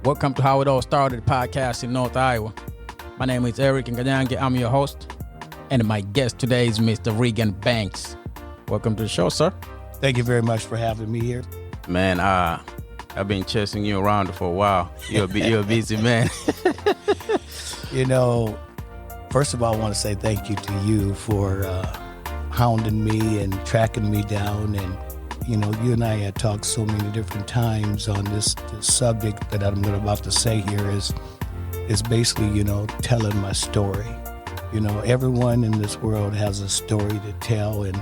Welcome to How It All Started podcast in North Iowa. My name is Erick Nganyange. I'm your host. And my guest today is Mr. Regan Banks. Welcome to the show, sir. Thank you very much for having me here. Man, I've been chasing you around for a while. You're a busy man. You know, first of all, I want to say thank you to you for hounding me and tracking me down. And, you know, you and I had talked so many different times on this subject that I'm about to say here is basically, you know, telling my story. You know, everyone in this world has a story to tell, and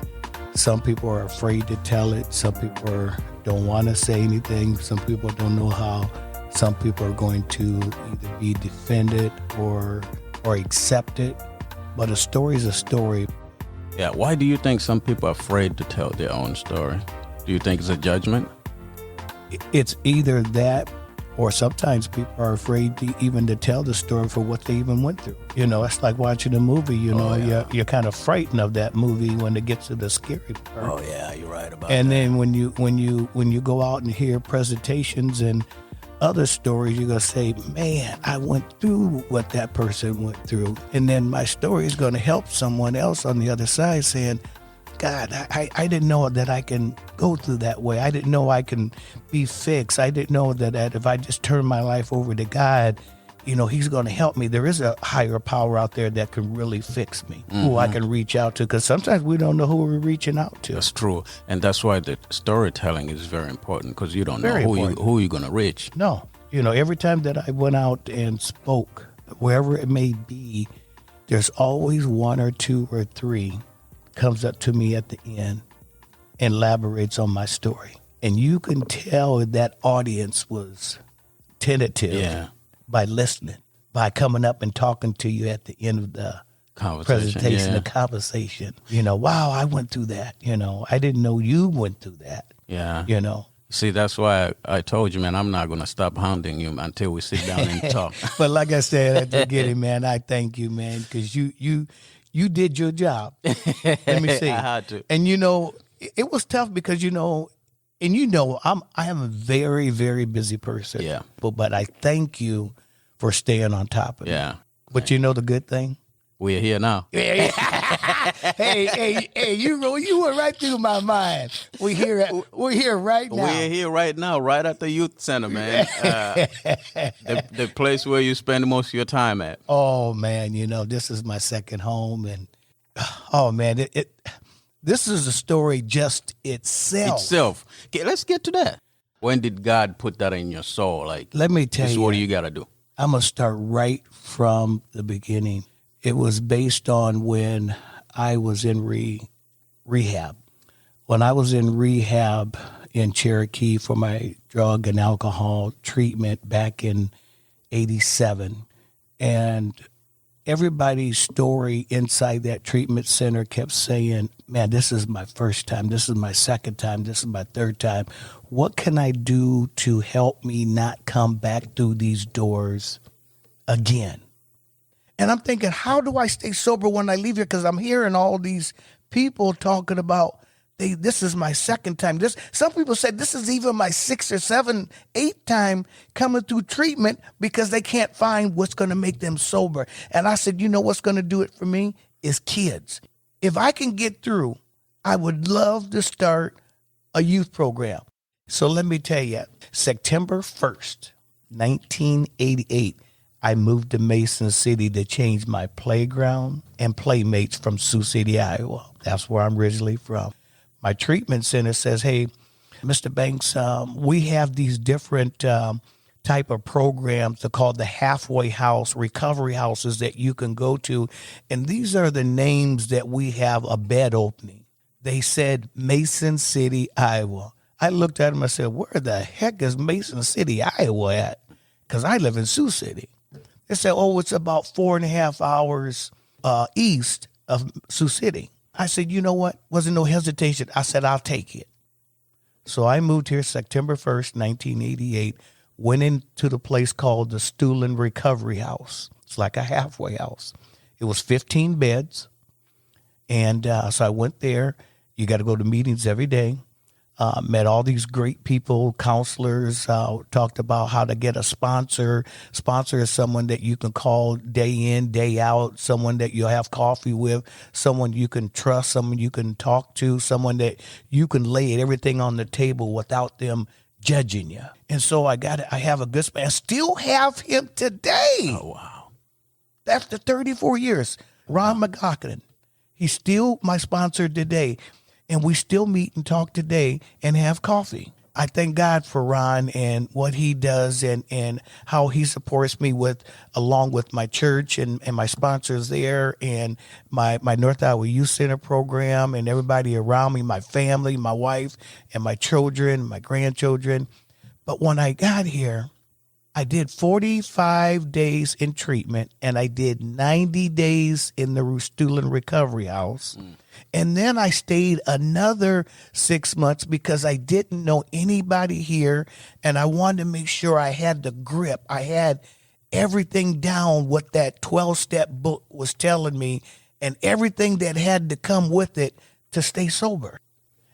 some people are afraid to tell it. Some people don't want to say anything. Some people don't know how. Some people are going to either be defended or accept it. But a story is a story. Yeah, why do you think some people are afraid to tell their own story? Do you think it's a judgment? It's either that, or sometimes people are afraid to tell the story for what they even went through. You know, it's like watching a movie. You know, you're kind of frightened of that movie when it gets to the scary part. Oh yeah, you're right about and that. And then when you go out and hear presentations and other stories, you're gonna say, "Man, I went through what that person went through," and then my story is gonna help someone else on the other side, saying, God, I didn't know that I can go through that way. I didn't know I can be fixed. I didn't know that if I just turn my life over to God, you know, He's going to help me. There is a higher power out there that can really fix me, who I can reach out to, because sometimes we don't know who we're reaching out to. That's true. And that's why the storytelling is very important, because you don't know who you're going to reach. No. You know, every time that I went out and spoke, wherever it may be, there's always one or two or three comes up to me at the end and elaborates on my story. And you can tell that audience was tentative by listening, by coming up and talking to you at the end of the presentation, the conversation. You know, wow, I went through that. You know, I didn't know you went through that. Yeah. You know. See, that's why I told you, man, I'm not going to stop hounding you until we sit down and talk. But like I said at the beginning, man, I thank you, man, because you did your job. Let me see. I had to. And, you know, it was tough because, you know, and you know, I am a very, very busy person. Yeah. But I thank you for staying on top of it. Yeah. But you know the good thing? We're here now. hey, you went right through my mind. We're here right now. We're here right now, right at the youth center, man. The place where you spend most of your time at. Oh man, you know, this is my second home, and oh man, this is a story just itself. Okay, let's get to that. When did God put that in your soul? Like, let me tell you, what do you got to do? I'm gonna start right from the beginning. It was based on when I was in rehab. When I was in rehab in Cherokee for my drug and alcohol treatment back in 87. And everybody's story inside that treatment center kept saying, man, this is my first time. This is my second time. This is my third time. What can I do to help me not come back through these doors again? And I'm thinking, how do I stay sober when I leave here? Because I'm hearing all these people talking about, this is my second time. Some people said this is even my 6th or 7th, 8th time coming through treatment because they can't find what's going to make them sober. And I said, you know what's going to do it for me is kids. If I can get through, I would love to start a youth program. So let me tell you, September 1st, 1988, I moved to Mason City to change my playground and playmates from Sioux City, Iowa. That's where I'm originally from. My treatment center says, hey, Mr. Banks, we have these different type of programs. They're called the halfway house, recovery houses that you can go to. And these are the names that we have a bed opening. They said Mason City, Iowa. I looked at them and said, where the heck is Mason City, Iowa at? Because I live in Sioux City. They said, oh, it's about 4.5 hours east of Sioux City. I said, you know what? Wasn't no hesitation. I said, I'll take it. So I moved here September 1st, 1988, went into the place called the Stuhlin Recovery House. It's like a halfway house. It was 15 beds. And so I went there. You got to go to meetings every day. met all these great people, counselors, talked about how to get a sponsor. Sponsor is someone that you can call day in, day out, someone that you'll have coffee with, someone you can trust, someone you can talk to, someone that you can lay everything on the table without them judging you. And so I have a good sponsor. I still have him today. Oh, wow. After 34 years, Ron McLaughlin, he's still my sponsor today. And we still meet and talk today and have coffee. I thank God for Ron and what he does and how he supports me along with my church and my sponsors there and my North Iowa Youth Center program and everybody around me, my family, my wife and my children, my grandchildren. But when I got here, I did 45 days in treatment and I did 90 days in the Rustulin Recovery House. And then I stayed another 6 months because I didn't know anybody here and I wanted to make sure I had the grip. I had everything down what that 12-step book was telling me and everything that had to come with it to stay sober.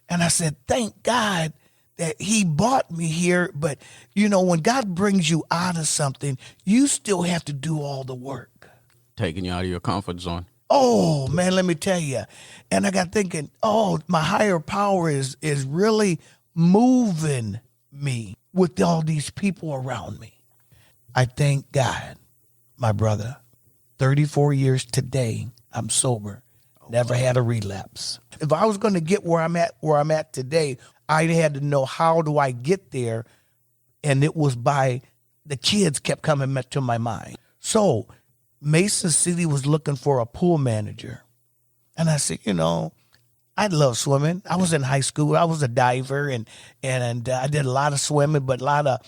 And I said, thank God that he brought me here. But, when God brings you out of something, you still have to do all the work. Taking you out of your comfort zone. Oh, man, let me tell you. And I got thinking, my higher power is really moving me with all these people around me. I thank God, my brother, 34 years today, I'm sober. Never had a relapse. If I was going to get where I'm at today, I had to know how do I get there. And it was by the kids kept coming to my mind. So Mason City was looking for a pool manager. And I said, I love swimming. I was in high school. I was a diver and I did a lot of swimming, but a lot of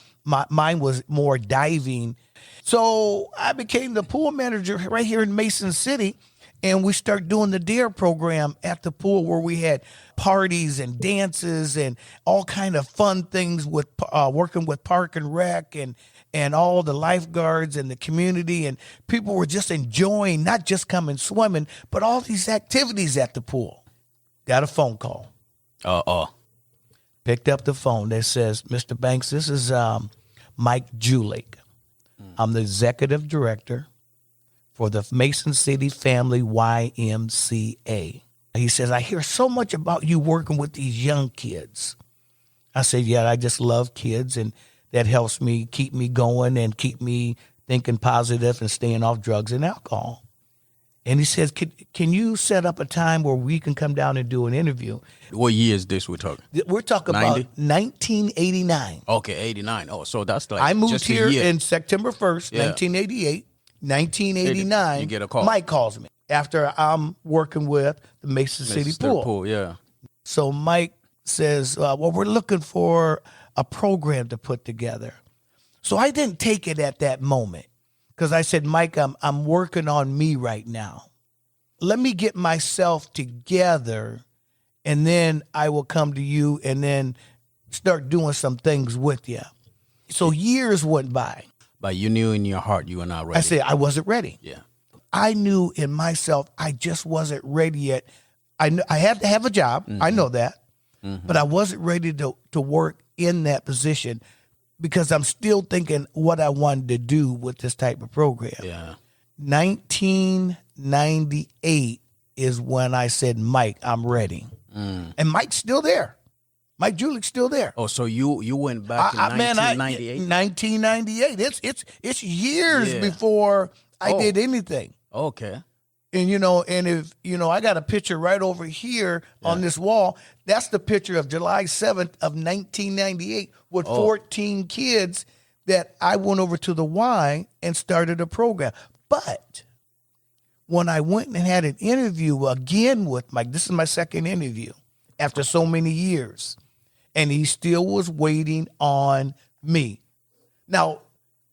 mine was more diving. So I became the pool manager right here in Mason City. And we started doing the DARE program at the pool where we had parties and dances and all kind of fun things with working with Park and Rec and all the lifeguards and the community. And people were just enjoying not just coming swimming, but all these activities at the pool. Got a phone call. Picked up the phone that says, Mr. Banks, this is Mike Julik. I'm the executive director for the Mason City Family YMCA. He says, I hear so much about you working with these young kids. I said, yeah, I just love kids, and that helps me keep me going and keep me thinking positive and staying off drugs and alcohol. And he says, can you set up a time where we can come down and do an interview? What year is this we're talking? We're talking 90? About 1989. Okay, 89. Oh, so that's like I moved just here a year. in September 1st, yeah. 1988. 1989, you get a call. Mike calls me after I'm working with the Mason City Pool. Yeah. So Mike says, well, we're looking for a program to put together. So I didn't take it at that moment because I said, Mike, I'm working on me right now. Let me get myself together and then I will come to you and then start doing some things with you. So years went by. But you knew in your heart you were not ready. I said, I wasn't ready. Yeah. I knew in myself, I just wasn't ready yet. I had to have a job. Mm-hmm. I know that. Mm-hmm. But I wasn't ready to work in that position because I'm still thinking what I wanted to do with this type of program. Yeah. 1998 is when I said, Mike, I'm ready. And Mike's still there. Mike Julik's still there. Oh, so you went back in 1998? 1998. It's years before I did anything. Okay. And if I got a picture right over here on this wall. That's the picture of July 7th of 1998 with 14 kids that I went over to the Y and started a program. But when I went and had an interview again with Mike, this is my second interview after so many years. And he still was waiting on me. Now,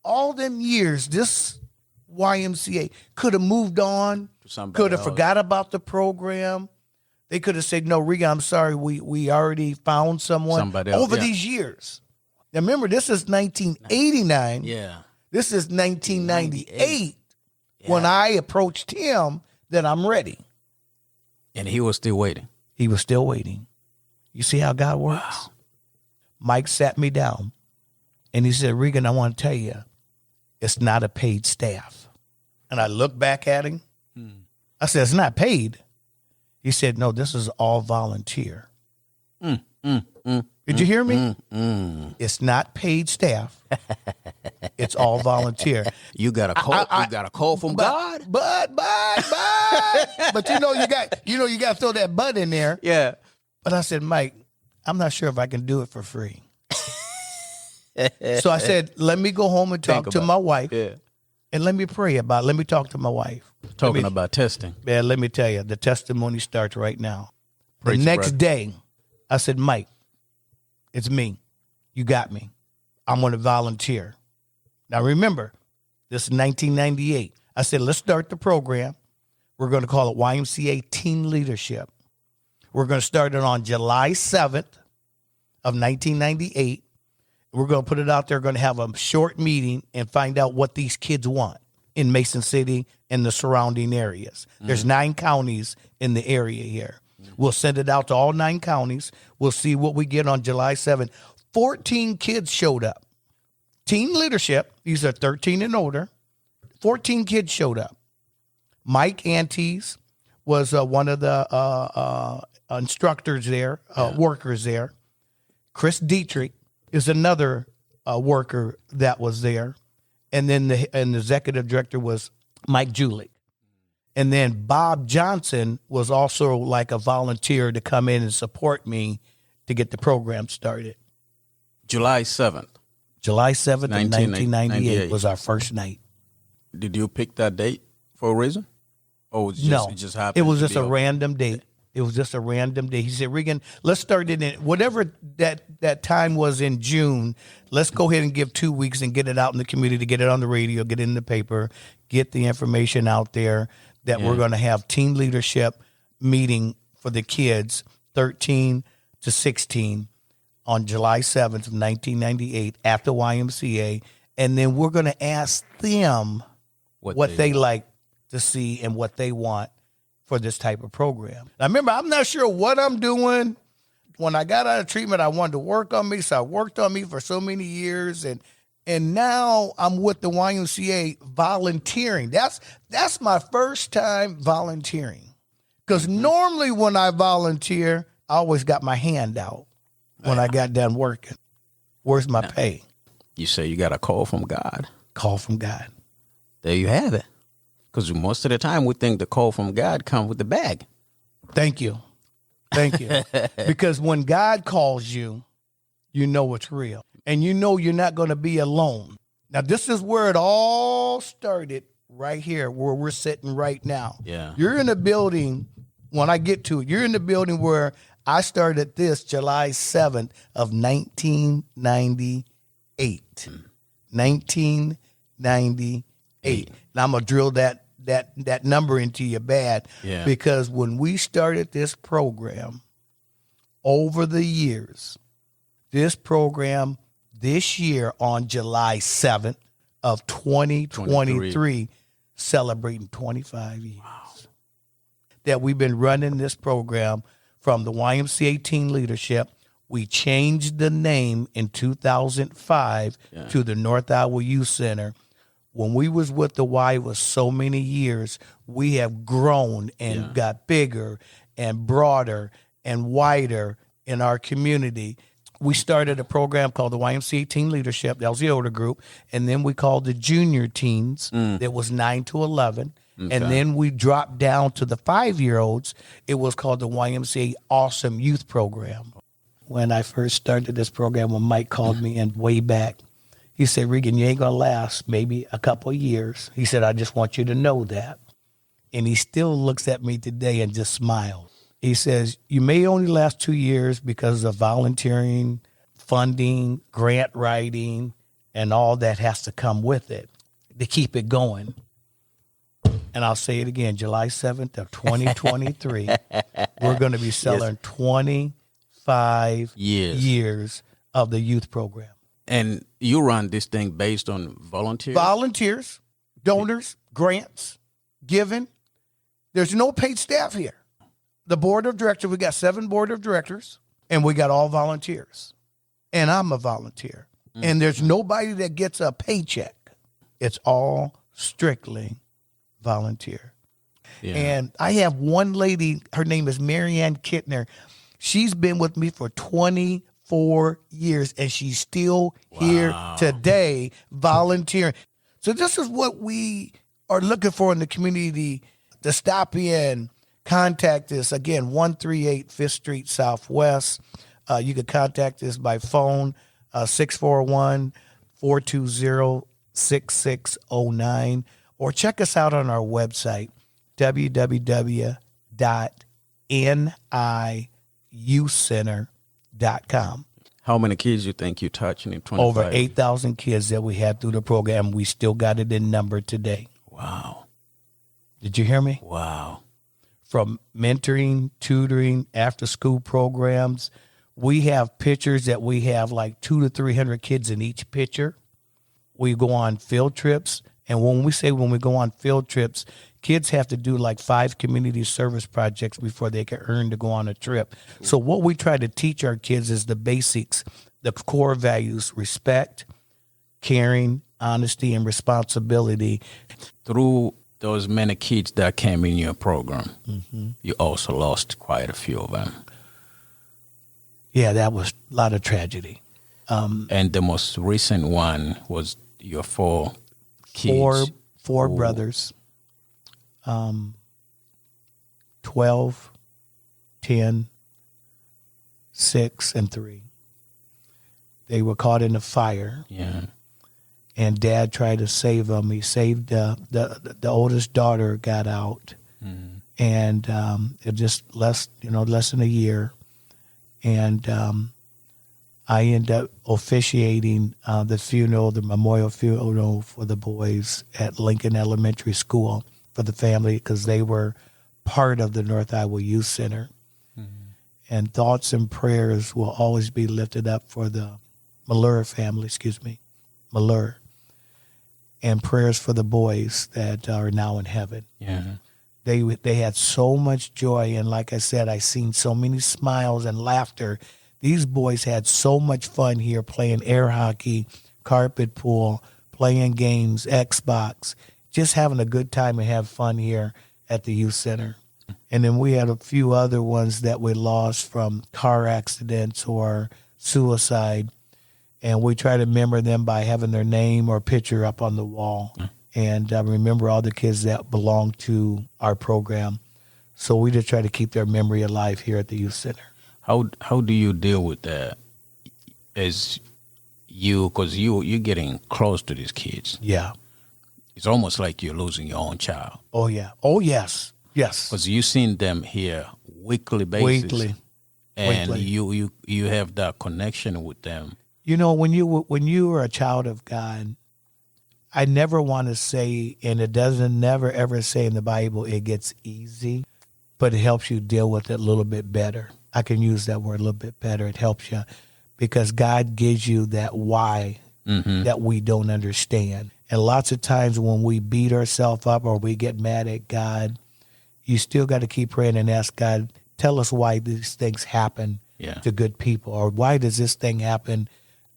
all them years, this YMCA could have moved on, could have forgot about the program. They could have said, no, Regan, I'm sorry, we already found someone over these years. Now, remember, this is 1989. Yeah. This is 1998 when I approached him that I'm ready. And he was still waiting. He was still waiting. You see how God works? Wow. Mike sat me down and he said, Regan, I want to tell you, it's not a paid staff. And I looked back at him. I said, it's not paid. He said, no, this is all volunteer. Did you hear me? It's not paid staff. It's all volunteer. You got a call. You got a call from God. But you know you got to throw that but in there. Yeah. But I said, Mike, I'm not sure if I can do it for free. So I said, let me go home and talk to my wife. Yeah. And let me pray about it. Let me talk to my wife. Talking about testing. Yeah, let me tell you, the testimony starts right now. Praise the next brother. day, I said, Mike, it's me. You got me. I'm going to volunteer. Now, remember, this is 1998. I said, let's start the program. We're going to call it YMCA Teen Leadership. We're going to start it on July 7th of 1998. We're going to put it out there. We're going to have a short meeting and find out what these kids want in Mason City and the surrounding areas. There's 9 counties in the area here. We'll send it out to all 9 counties. We'll see what we get on July 7th. 14 kids showed up. Teen Leadership, these are 13 and older. 14 kids showed up. Mike Antes was one of the instructors there, workers there. Chris Dietrich is another worker that was there. And then the executive director was Mike Julik. And then Bob Johnson was also like a volunteer to come in and support me to get the program started. July 7th. July 7th of 1998 was our first night. Did you pick that date for a reason? Or it just happened? It was just a random date. It was just a random day. He said, Regan, let's start it in whatever that time was in June. Let's go ahead and give 2 weeks and get it out in the community, get it on the radio, get it in the paper, get the information out there that we're going to have teen leadership meeting for the kids 13 to 16 on July 7th of 1998 at the YMCA. And then we're going to ask them what they like to see and what they want for this type of program. Now, remember, I'm not sure what I'm doing. When I got out of treatment, I wanted to work on me, so I worked on me for so many years, and now I'm with the YMCA volunteering. That's my first time volunteering. Because normally when I volunteer, I always got my hand out when I got done working. Where's my pay? You say you got a call from God. Call from God. There you have it. Because most of the time we think the call from God comes with the bag. Thank you. Thank you. Because when God calls you, you know it's real. And you know you're not going to be alone. Now, this is where it all started, right here, where we're sitting right now. Yeah. You're in a building, when I get to it, you're in the building where I started this July 7th of 1998. 1998. Now, I'm going to drill that number into you bad. Yeah. Because when we started this program, over the years, this program this year on July 7th of 2023, celebrating 25 years. Wow. That we've been running this program from the YMCA Teen Leadership. We changed the name in 2005 to the North Iowa Youth Center. When we was with the Y was so many years, we have grown and got bigger and broader and wider in our community. We started a program called the YMCA Teen Leadership. That was the older group. And then we called the junior teens. That was 9 to 11. Okay. And then we dropped down to the 5-year-olds. It was called the YMCA Awesome Youth Program. When I first started this program, when Mike called me in way back, he said, Regan, you ain't going to last maybe a couple of years. He said, I just want you to know that. And he still looks at me today and just smiles. He says, you may only last 2 years because of volunteering, funding, grant writing, and all that has to come with it to keep it going. And I'll say it again, July 7th of 2023, we're going to be selling 25 years of the youth program. And you run this thing based on volunteers? Volunteers, donors, grants, giving. There's no paid staff here. The board of directors, we got 7 board of directors, and we got all volunteers. and I'm a volunteer. And there's nobody that gets a paycheck. It's all strictly volunteer. Yeah. And I have one lady, her name is Marianne Kittner. She's been with me for 24 years, and she's still here today volunteering. So this is what we are looking for in the community, to stop in, contact us. Again, 138 5th Street Southwest. You can contact us by phone, 641-420-6609, or check us out on our website, www.niucenter.com. How many kids you think you touched in 25? Over 8,000 kids that we had through the program. We still got it in number today. Wow. Did you hear me? Wow. From mentoring, tutoring, after-school programs. We have pictures that we have like 200 to 300 kids in each picture. We go on field trips. And when we go on field trips, kids have to do like 5 community service projects before they can earn to go on a trip. So what we try to teach our kids is the basics, the core values: respect, caring, honesty, and responsibility. Through those many kids that came in your program, you also lost quite a few of them. Yeah, that was a lot of tragedy. And the most recent one was your 4 kids. Four brothers, 12, 10, 6, and 3. They were caught in a fire. Yeah. And Dad tried to save them. He saved the oldest daughter, got out, and it just less than a year. And I ended up officiating the memorial funeral for the boys at Lincoln Elementary School for the family, because they were part of the North Iowa Youth Center. And thoughts and prayers will always be lifted up for the Malheur family, Malheur, and prayers for the boys that are now in heaven. Yeah. They had so much joy, and like I said, I seen so many smiles and laughter. These boys had so much fun here, playing air hockey, carpet pool, playing games, Xbox, just having a good time and have fun here at the youth center. And then we had a few other ones that we lost from car accidents or suicide, and we try to remember them by having their name or picture up on the wall. And remember all the kids that belong to our program. So we just try to keep their memory alive here at the youth center. How do you deal with that? Because you're getting close to these kids. Yeah. It's almost like you're losing your own child. Oh, yeah. Oh, yes. Yes. Because you've seen them here weekly basis. Weekly. And Weekly. you have that connection with them. You know, when you are a child of God, I never want to say, and it doesn't never ever say in the Bible, it gets easy, but it helps you deal with it a little bit better. I can use that word, a little bit better. It helps you because God gives you that why that we don't understand. And lots of times when we beat ourselves up or we get mad at God, you still got to keep praying and ask God, tell us why these things happen to good people, or why does this thing happen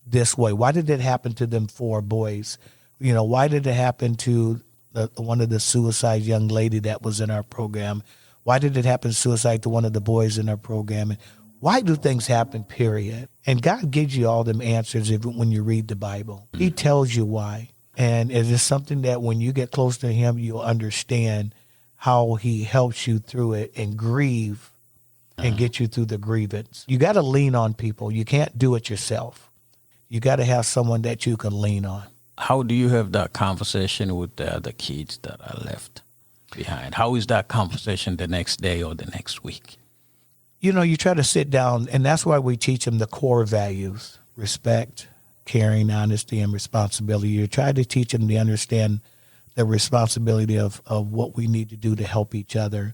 this way? Why did it happen to them 4 boys? You know, why did it happen to one of the suicide young lady that was in our program? Why did it happen suicide to one of the boys in our program? And why do things happen, period? And God gives you all them answers when you read the Bible. He tells you why. And it is something that when you get close to him, you'll understand how he helps you through it and grieve and get you through the grievance. You got to lean on people. You can't do it yourself. You got to have someone that you can lean on. How do you have that conversation with the other kids that are left behind? How is that conversation the next day or the next week? You know, you try to sit down, and that's why we teach them the core values: respect, caring, honesty, and responsibility. You try to teach them to understand the responsibility of what we need to do to help each other.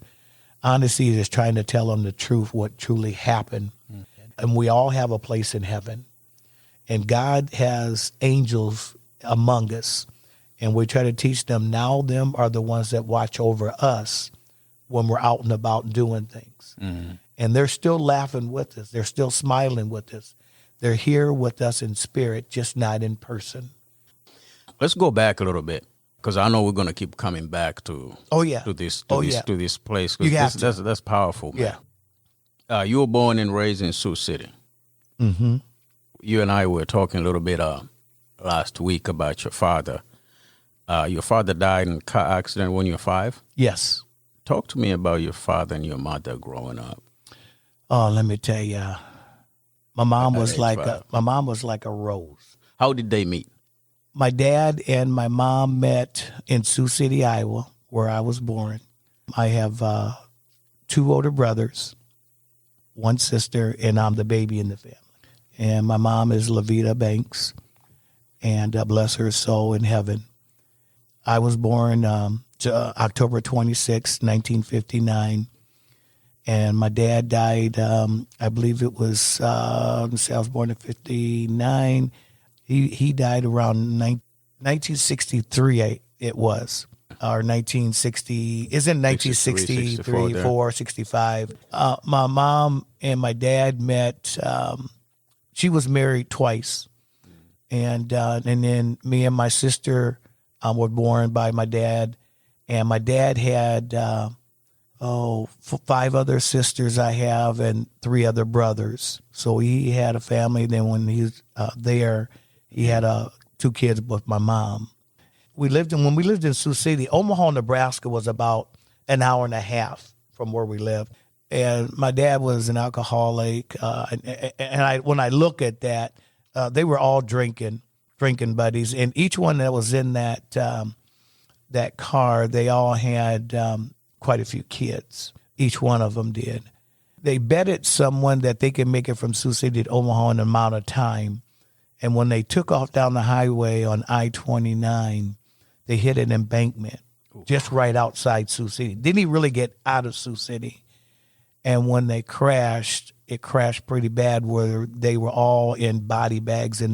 Honesty is trying to tell them the truth, what truly happened. And we all have a place in heaven. And God has angels among us, and we try to teach them now them are the ones that watch over us when we're out and about doing things. And they're still laughing with us. They're still smiling with us. They're here with us in spirit, just not in person. Let's go back a little bit, because I know we're going to keep coming back to to this place. You have That's powerful, man. Yeah. You were born and raised in Sioux City. Mm-hmm. You and I were talking a little bit last week about your father. Your father died in a car accident when you were 5? Yes. Talk to me about your father and your mother growing up. Oh, let me tell you, my mom was like a rose. How did they meet? My dad and my mom met in Sioux City, Iowa, where I was born. I have 2 older brothers, 1 sister, and I'm the baby in the family. And my mom is Regan Banks, and bless her soul in heaven. I was born October 26, 1959, and my dad died, I believe it was, I was born in 59. He died around 1963, it was, or 1960, isn't 1963, 4, 65. My mom and my dad met, she was married twice. And then me and my sister were born by my dad. And my dad had, 5 other sisters I have and 3 other brothers. So he had a family. Then when he was there, he had 2 kids with my mom. When we lived in Sioux City, Omaha, Nebraska was about an hour and a half from where we lived. And my dad was an alcoholic. When I look at that, they were all drinking buddies. And each one that was in that car, they all had quite a few kids. Each one of them did. They betted someone that they could make it from Sioux City to Omaha in an amount of time. And when they took off down the highway on I-29, they hit an embankment just right outside Sioux City. Didn't even really get out of Sioux City. And when they crashed, it crashed pretty bad where they were all in body bags and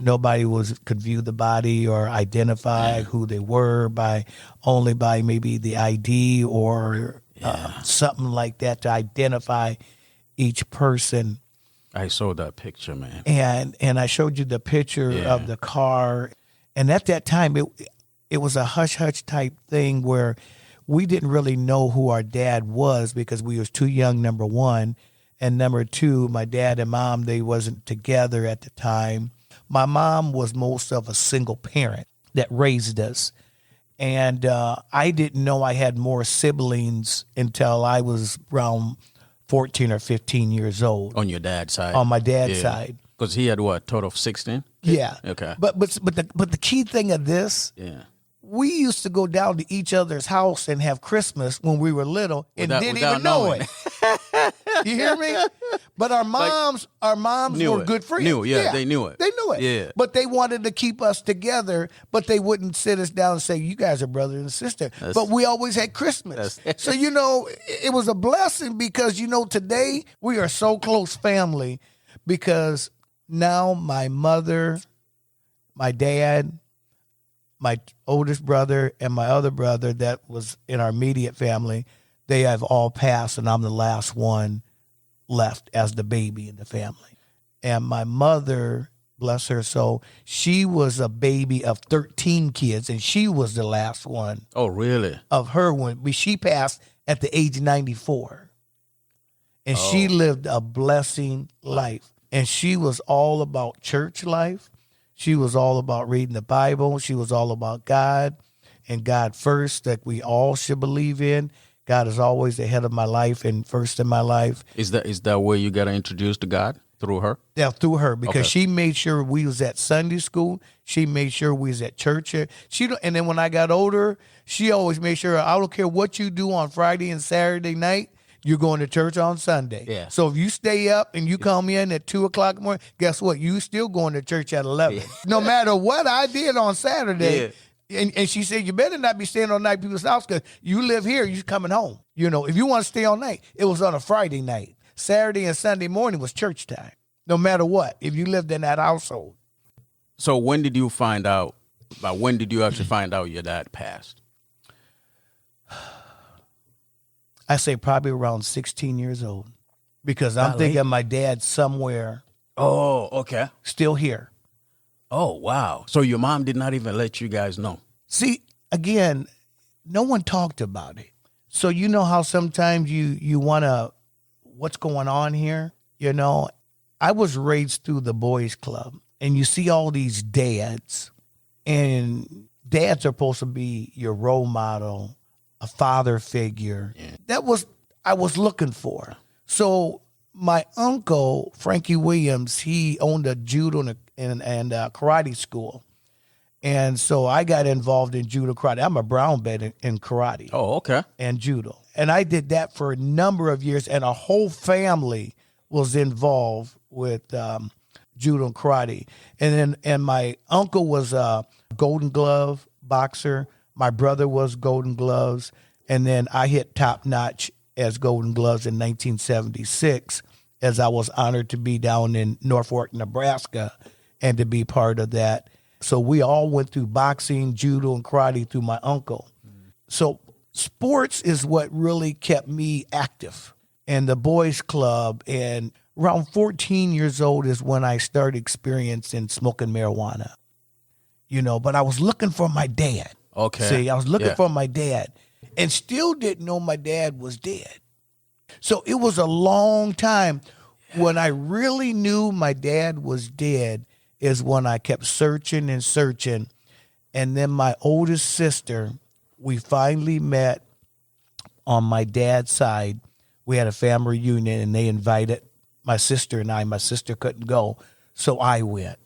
nobody could view the body or identify who they were only by maybe the ID or something like that to identify each person. I saw that picture, man. And I showed you the picture of the car. And at that time, it was a hush-hush type thing where we didn't really know who our dad was because we was too young, number one. And number two, my dad and mom, they wasn't together at the time. My mom was most of a single parent that raised us. And I didn't know I had more siblings until I was around 14 or 15 years old. On your dad's side? On my dad's side. Because he had what, total of 16? Yeah. Okay. But the key thing of this, we used to go down to each other's house and have Christmas when we were little and didn't even know it. You hear me? But our moms were good friends. They knew it. They knew it. Yeah. But they wanted to keep us together, but they wouldn't sit us down and say, you guys are brother and sister. But we always had Christmas. So, it was a blessing because, today we are so close family because now my mother, my dad, my oldest brother, and my other brother that was in our immediate family, they have all passed, and I'm the last one left as the baby in the family. And my mother, bless her soul, she was a baby of 13 kids, and she was the last one. Oh, really? Of her one. She passed at the age of 94. And she lived a blessing life. And she was all about church life. She was all about reading the Bible. She was all about God and God first, that we all should believe in. God is always the head of my life and first in my life. Is that where you got introduced to God? Through her? Yeah, through her, because she made sure we was at Sunday school. She made sure we was at church. And then when I got older, she always made sure, I don't care what you do on Friday and Saturday night, you're going to church on Sunday. Yeah. So if you stay up and you come in at 2 o'clock in the morning, guess what? You still going to church at 11. No matter what I did on Saturday. And she said, you better not be staying all night at people's house because you live here, you're coming home. If you want to stay all night, it was on a Friday night. Saturday and Sunday morning was church time, no matter what, if you lived in that household. So when did you actually find out your dad passed? I say probably around 16 years old, because I'm thinking my dad somewhere Oh, okay. Still here. Oh, wow. So your mom did not even let you guys know. See, again, no one talked about it. So you know how sometimes you want to, what's going on here? You know, I was raised through the boys club, and you see all these dads, and dads are supposed to be your role model, a father figure. Yeah. That was, I was looking for. So my uncle, Frankie Williams, he owned a judo and karate school. And so I got involved in judo karate. I'm a brown belt in karate. Oh, okay. And judo. And I did that for a number of years, and a whole family was involved with judo and karate. And my uncle was a Golden Glove boxer. My brother was Golden Gloves. And then I hit top notch as Golden Gloves in 1976, as I was honored to be down in Norfolk, Nebraska, and to be part of that. So we all went through boxing, judo, and karate through my uncle. So sports is what really kept me active. And the boys club, and around 14 years old is when I started experiencing smoking marijuana. You know, but I was looking for my dad. Okay. See, I was looking for my dad, and still didn't know my dad was dead. So it was a long time. When I really knew my dad was dead is when I kept searching and searching. And then my oldest sister, we finally met on my dad's side. We had a family reunion, and they invited my sister and I. My sister couldn't go, so I went.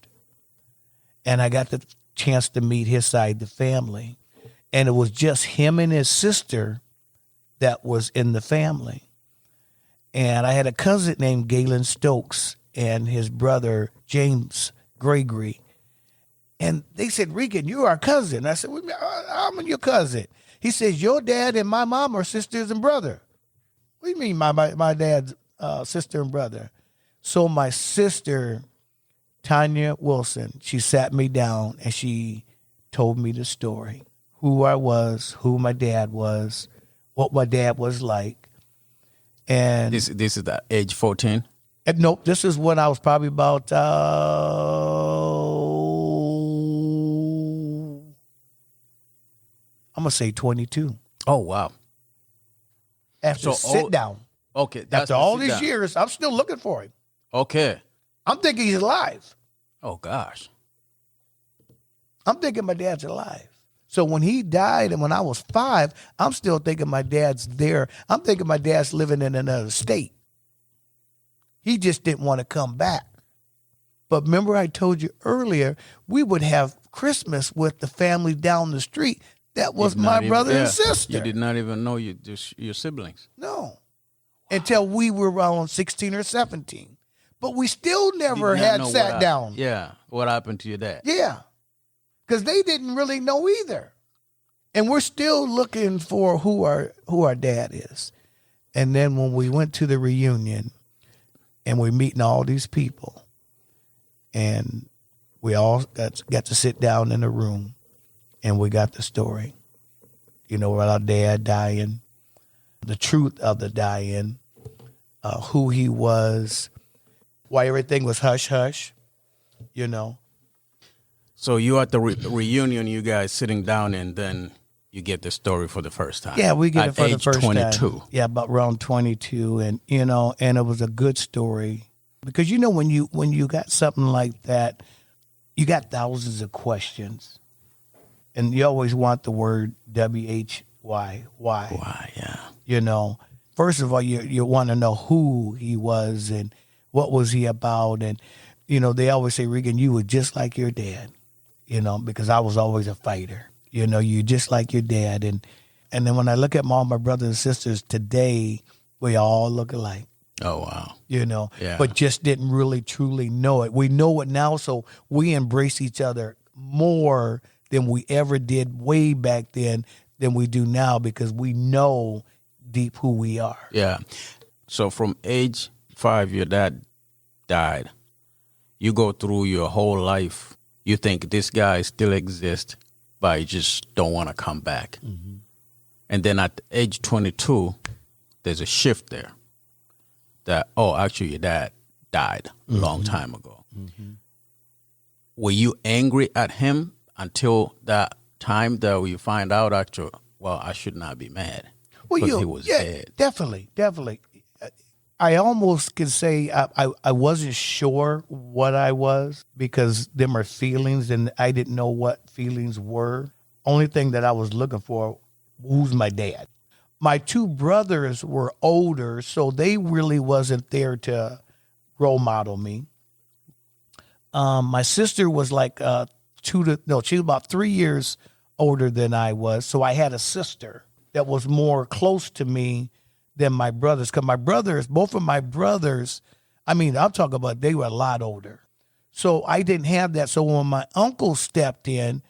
And I got the chance to meet his side, the family. And it was just him and his sister that was in the family. And I had a cousin named Galen Stokes and his brother, James Gregory. And they said, Regan, you're our cousin. I said, I'm your cousin. He says, your dad and my mom are sisters and brother. What do you mean my dad's sister and brother? So my sister, Tanya Wilson, she sat me down and she told me the story. Who I was, who my dad was, what my dad was like. And this is at age 14? Nope, this is when I was probably about, I'm going to say 22. Oh, wow. After sit down. Okay. After all these years, I'm still looking for him. Okay. I'm thinking he's alive. Oh, gosh. I'm thinking my dad's alive. So when he died and when I was 5, I'm still thinking my dad's there. I'm thinking my dad's living in another state. He just didn't want to come back. But remember I told you earlier, we would have Christmas with the family down the street. That was my brother and sister. You did not even know your siblings. No. Until we were around 16 or 17. But we still never had sat down. Yeah. What happened to your dad? Yeah. Because they didn't really know either. And we're still looking for who our dad is. And then when we went to the reunion and we're meeting all these people and we all got to sit down in a room and we got the story. You know, about our dad dying, the truth of the dying, who he was, why everything was hush-hush, you know. So you at the reunion, you guys sitting down, and then you get the story for the first time. Yeah, we get it for the first 22. time. Yeah, about around 22, and you know, and it was a good story because you know when you got something like that, you got thousands of questions, and you always want the word WHY. Why? Yeah. You know, first of all, you want to know who he was and what was he about, and you know, they always say, Regan, you were just like your dad. You know, because I was always a fighter. You know, you just like your dad. And then when I look at all my brothers and sisters today, we all look alike. Oh, wow. You know, yeah. But just didn't really truly know it. We know it now, so we embrace each other more than we ever did way back then than we do now because we know deep who we are. Yeah. So from age 5, your dad died. You go through your whole life. You think this guy still exists, but you just don't want to come back. Mm-hmm. And then at age 22, there's a shift there that, oh, actually your dad died a long time ago. Were you angry at him until that time that you find out actually, well, I should not be mad because he was dead? Definitely. I almost could say I wasn't sure what I was because them are feelings and I didn't know what feelings were. Only thing that I was looking for, who's my dad? My two brothers were older, so they really wasn't there to role model me. My sister was like she was about 3 years older than I was. So I had a sister that was more close to me than my brothers. Because both of my brothers, I mean, I'm talking about they were a lot older. So I didn't have that. So when my uncle stepped in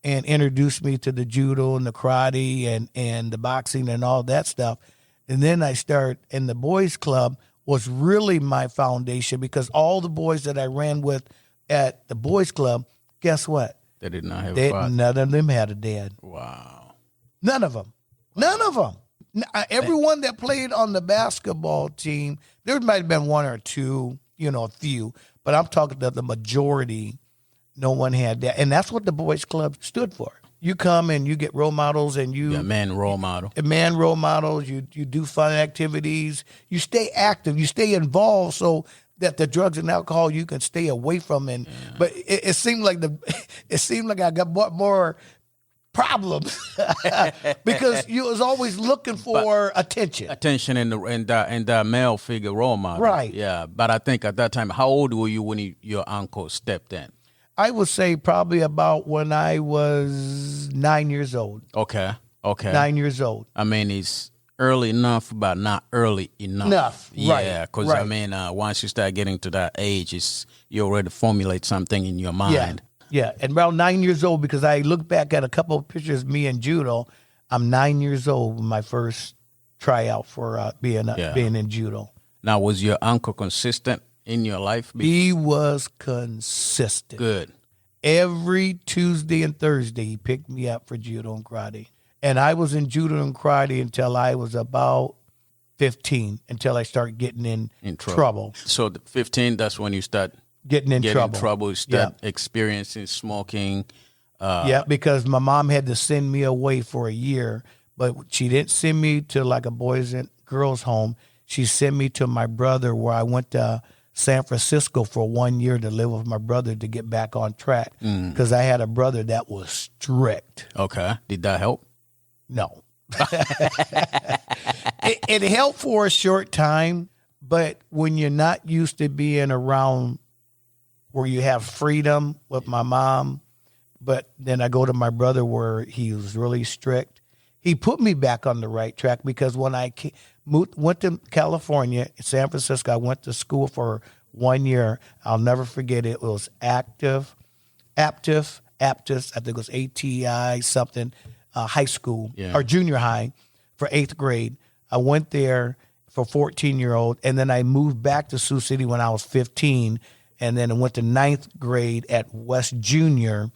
and introduced me to the judo and the karate and the boxing and all that stuff, and then I started in the boys club was really my foundation because all the boys that I ran with at the boys club, guess what? They did not have a father. None of them had a dad. Wow. None of them. None of them. Everyone that played on the basketball team, there might have been one or two, a few, but I'm talking about the majority, no one had that. And that's what the boys club stood for. You come and you get role models and man role model. Man role models, you do fun activities, you stay active, you stay involved so that the drugs and alcohol you can stay away from. But it seemed like I got more problems because you was always looking for attention in the male figure role model, right? Yeah, but I think at that time, how old were you when your uncle stepped in? I would say probably about when I was 9 years old. Okay. 9 years old. I mean, it's early enough, but not early enough. Yeah, because I mean, once you start getting to that age, you already formulate something in your mind. Yeah, and around 9 years old, because I look back at a couple of pictures of me in judo. I'm 9 years old when my first tryout for being in judo. Now, was your uncle consistent in your life? He was consistent. Good. Every Tuesday and Thursday, he picked me up for judo and karate. And I was in judo and karate until I was about 15, until I started getting in trouble. So the 15, that's when you start getting in trouble. You start experiencing smoking. Because my mom had to send me away for a year, but she didn't send me to like a boys and girls home. She sent me to my brother, where I went to San Francisco for 1 year to live with my brother to get back on track, because I had a brother that was strict. Okay. Did that help? No. It helped for a short time, but when you're not used to being around where you have freedom with my mom, but then I go to my brother where he was really strict, he put me back on the right track, because when I went to California, San Francisco, I went to school for 1 year. I'll never forget it. It was Aptus, I think it was ATI something, high school or junior high for 8th grade. I went there for 14-year-old, and then I moved back to Sioux City when I was 15, and then I went to 9th grade at West Junior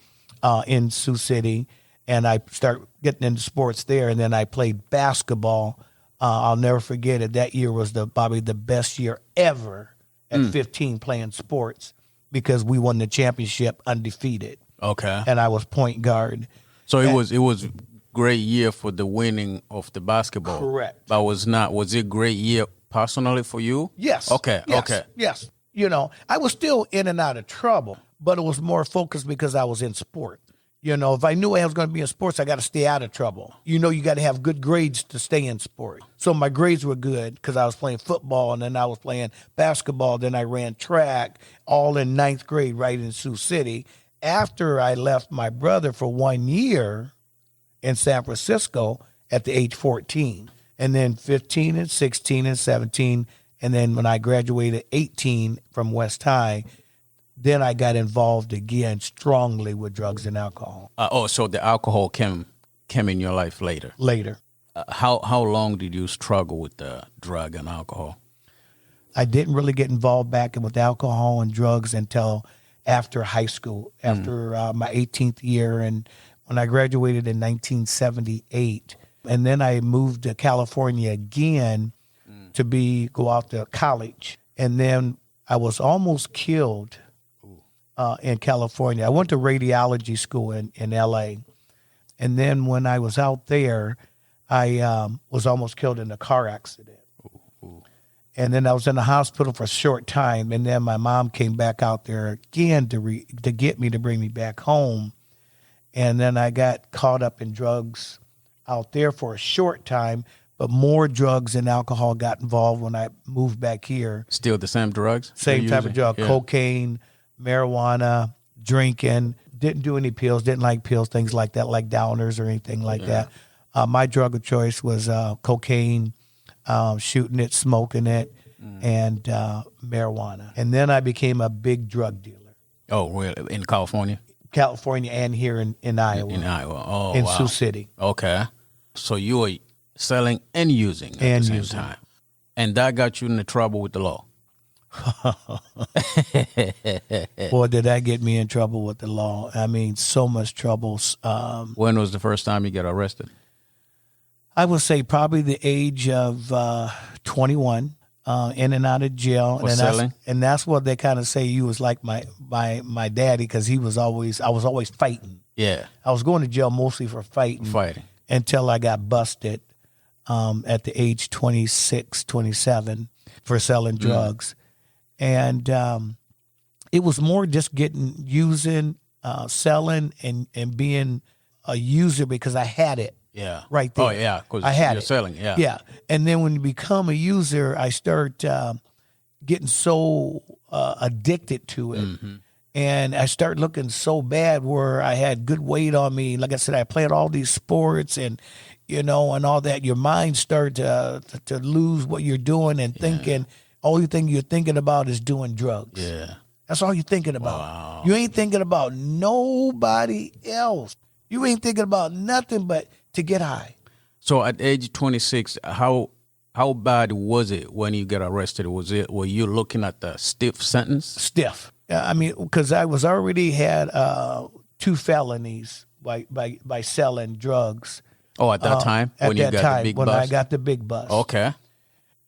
in Sioux City, and I started getting into sports there, and then I played basketball. I'll never forget it. That year was probably the best year ever at 15 playing sports, because we won the championship undefeated. Okay. And I was point guard. So it was great year for the winning of the basketball. Correct. But was it a great year personally for you? Yes. Okay. Yes. I was still in and out of trouble, but it was more focused because I was in sport. If I knew I was going to be in sports, I got to stay out of trouble. You got to have good grades to stay in sport. So my grades were good because I was playing football, and then I was playing basketball. Then I ran track, all in 9th grade right in Sioux City. After I left my brother for 1 year in San Francisco at the age 14, and then 15 and 16 and 17, and then when I graduated 18 from West High, then I got involved again strongly with drugs and alcohol. So the alcohol came in your life later? Later. How long did you struggle with the drug and alcohol? I didn't really get involved back with alcohol and drugs until after high school, after my 18th year, and when I graduated in 1978. And then I moved to California again to go out to college. And then I was almost killed in California. I went to radiology school in L.A., and then when I was out there, I was almost killed in a car accident. And then I was in the hospital for a short time, and then my mom came back out there again to get me, to bring me back home. And then I got caught up in drugs out there for a short time, but more drugs and alcohol got involved when I moved back here. Still the same drugs? Same type of drug, cocaine, marijuana, drinking. Didn't do any pills, didn't like pills, things like that, like downers or anything like that. My drug of choice was cocaine, shooting it, smoking it, and marijuana. And then I became a big drug dealer. Oh, really? In California? California and here in Iowa. In Iowa. Oh, in wow. Sioux City. Okay. So you were selling and using at the same time. And that got you into trouble with the law. Boy, did that get me in trouble with the law. I mean, so much trouble. When was the first time you got arrested? I would say probably the age of 21, in and out of jail. For selling? And that's what they kind of say. You was like my daddy, because I was always fighting. Yeah. I was going to jail mostly for fighting. Until I got busted at the age 26, 27 for selling drugs. And it was more just using, selling, and being a user because I had it. Yeah. Right there. Oh, yeah, because you're selling, yeah. Yeah. And then when you become a user, I start getting so addicted to it. Mm-hmm. And I start looking so bad where I had good weight on me. Like I said, I played all these sports and, and all that. Your mind starts to lose what you're doing and thinking. Only thing you're thinking about is doing drugs. Yeah. That's all you're thinking about. Wow. You ain't thinking about nobody else. You ain't thinking about nothing but to get high. So at age 26, how bad was it when you got arrested? Were you looking at the stiff sentence? Stiff. I mean, because I was already had 2 felonies by selling drugs. Oh, at that time? At when that you got time, the big when bus? I got the big bus. Okay.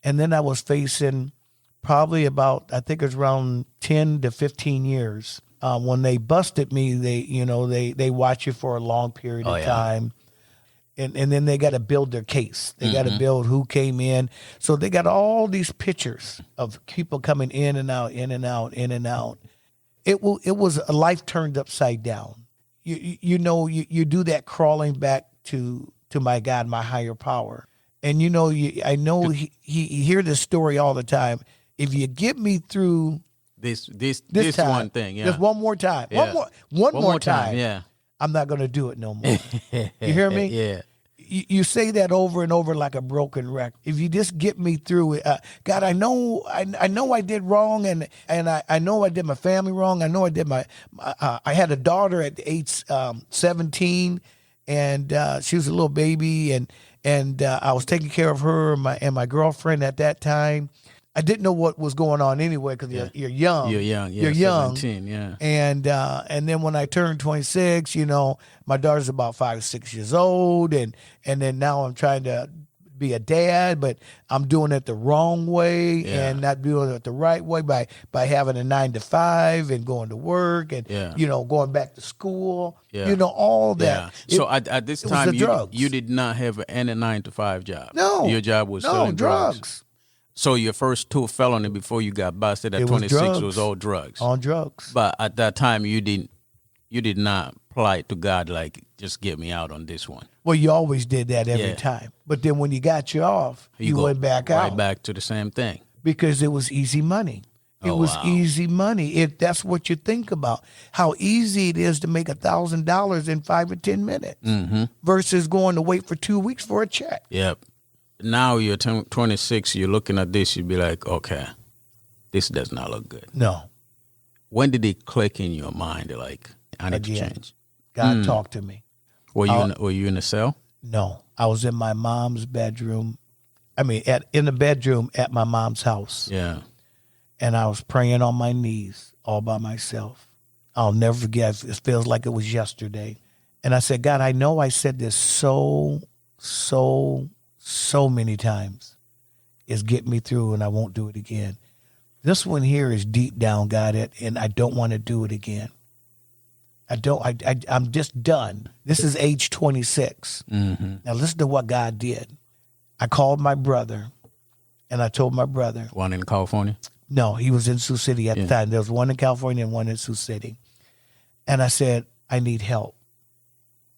And then I was facing probably about, I think it was around 10 to 15 years. When they busted me, they watch you for a long period of time. And then they got to build their case. They got to build who came in. So they got all these pictures of people coming in and out, in and out, in and out. It was a life turned upside down. You do that crawling back to my God, my higher power. And I know he hear this story all the time. If you get me through this time, one thing, just one more time, one more time, yeah, I'm not going to do it no more. You hear me? Yeah. You say that over and over like a broken record. If you just get me through it, God, I know I did wrong, and I know I did my family wrong. I know I did I had a daughter at age 17, and she was a little baby, and I was taking care of her and my girlfriend at that time. I didn't know what was going on anyway because you're young. You're young. Yeah, you're young. 17, yeah. And then when I turned 26, my daughter's about 5 or 6 years old, and then now I'm trying to be a dad, but I'm doing it the wrong way and not doing it the right way by having a 9 to 5 and going to work and going back to school. Yeah. All that. Yeah. So at this time, you did not have any 9 to 5 job. No. Your job was selling drugs. So your first 2 felony before you got busted at 26 was all drugs. On drugs. But at that time you did not plight to God like, just get me out on this one. Well, you always did that every time. But then when you got you off, you went back out. Right back to the same thing. Because it was easy money. It was easy money. That's what you think about. How easy it is to make $1,000 in 5 or 10 minutes versus going to wait for 2 weeks for a check. Yep. Now you're 26, you're looking at this, you'd be like, okay, this does not look good. No. When did it click in your mind, like, I need to change? God talked to me. Were you in a cell? No. I was in my mom's bedroom. In the bedroom at my mom's house. Yeah. And I was praying on my knees all by myself. I'll never forget. It feels like it was yesterday. And I said, God, I know I said this so many times, is get me through and I won't do it again. This one here is deep down, got it, and I don't want to do it again. I'm just done. This is age 26. Mm-hmm. Now listen to what God did. I called my brother, and I told my brother. One in California? No, he was in Sioux City at the time. There was one in California and one in Sioux City. And I said, I need help.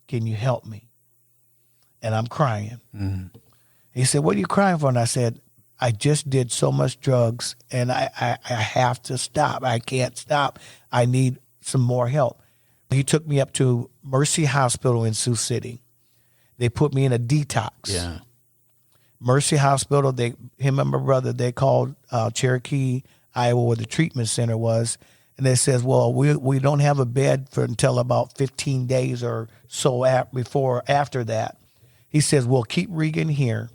Can you help me? And I'm crying. Mm-hmm. He said, what are you crying for? And I said, I just did so much drugs, and I have to stop. I can't stop. I need some more help. He took me up to Mercy Hospital in Sioux City. They put me in a detox. Yeah. Mercy Hospital, him and my brother, they called Cherokee, Iowa, where the treatment center was, and they says, well, we don't have a bed for until about 15 days or so after that. He says, well, keep Regan here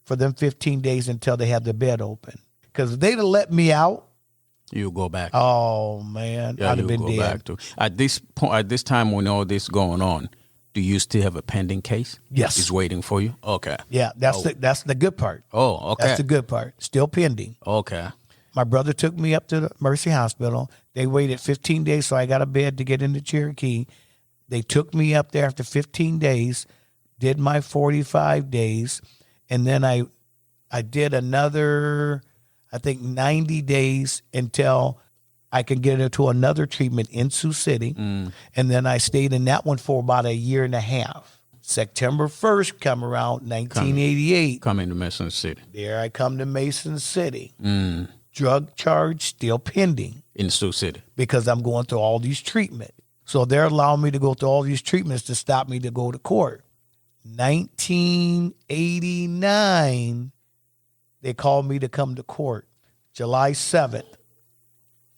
for them 15 days until they have the bed open. Because if they'd have let me out, you go back. Oh man, Yeah, I'd have been go dead. back to at this point. At this time, when all this going on, do you still have a pending case? Yes, it's waiting for you. Okay. Yeah, that's the good part. Oh, okay. That's the good part. Still pending. Okay. My brother took me up to the Mercy Hospital. They waited 15 days, so I got a bed to get into Cherokee. They took me up there after 15 days, did my 45 days, and then I did another, I think, 90 days until I could get into another treatment in Sioux City. And then I stayed in that one for about a year and a half. September 1st come around, 1988. Come into Mason City. There I come to Mason City. Drug charge still pending. In Sioux City. Because I'm going through all these treatments. So they're allowing me to go through all these treatments to stop me to go to court. 1989, they called me to come to court. July 7th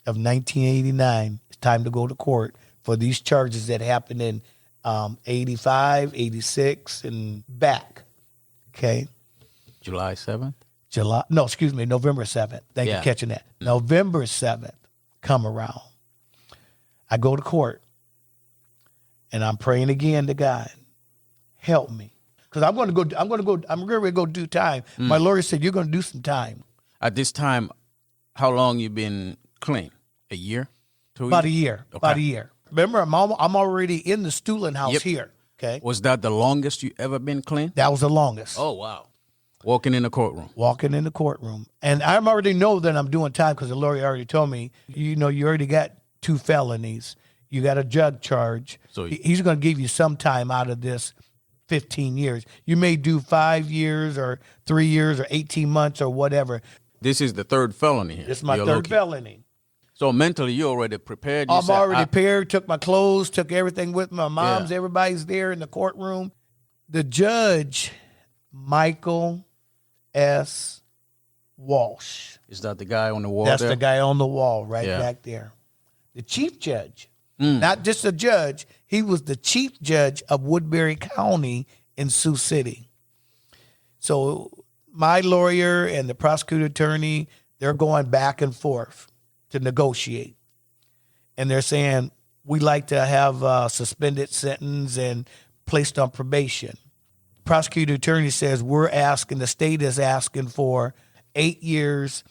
of 1989, it's time to go to court for these charges that happened in 85, 86, and back. Okay? July 7th? November 7th. Thank you for catching that. November 7th, come around. I go to court, and I'm praying again to God. Help me. Because I'm going to go do time. My lawyer said, you're going to do some time. At this time, how long you been clean? A year? 2 years? About a year. Okay. About a year. Remember, I'm already in the Stooling house here. Okay. Was that the longest you ever been clean? That was the longest. Oh, wow. Walking in the courtroom. And I already know that I'm doing time because the lawyer already told me, you already got 2 felonies. You got a drug charge. So he's going to give you some time out of this 15 years. You may do 5 years or 3 years or 18 months or whatever. This is the 3rd felony here. This is my 3rd felony. So mentally, you already prepared. I'm already prepared, took my clothes, took everything with me. My mom's, everybody's there in the courtroom. The judge, Michael S. Walsh. Is that the guy on the wall That's there? the guy on the wall back there. The chief judge. Not just a judge. He was the chief judge of Woodbury County in Sioux City. So my lawyer and the prosecutor attorney, they're going back and forth to negotiate. And they're saying, we like to have a suspended sentence and placed on probation. Prosecutor attorney says, the state is asking for 8 years,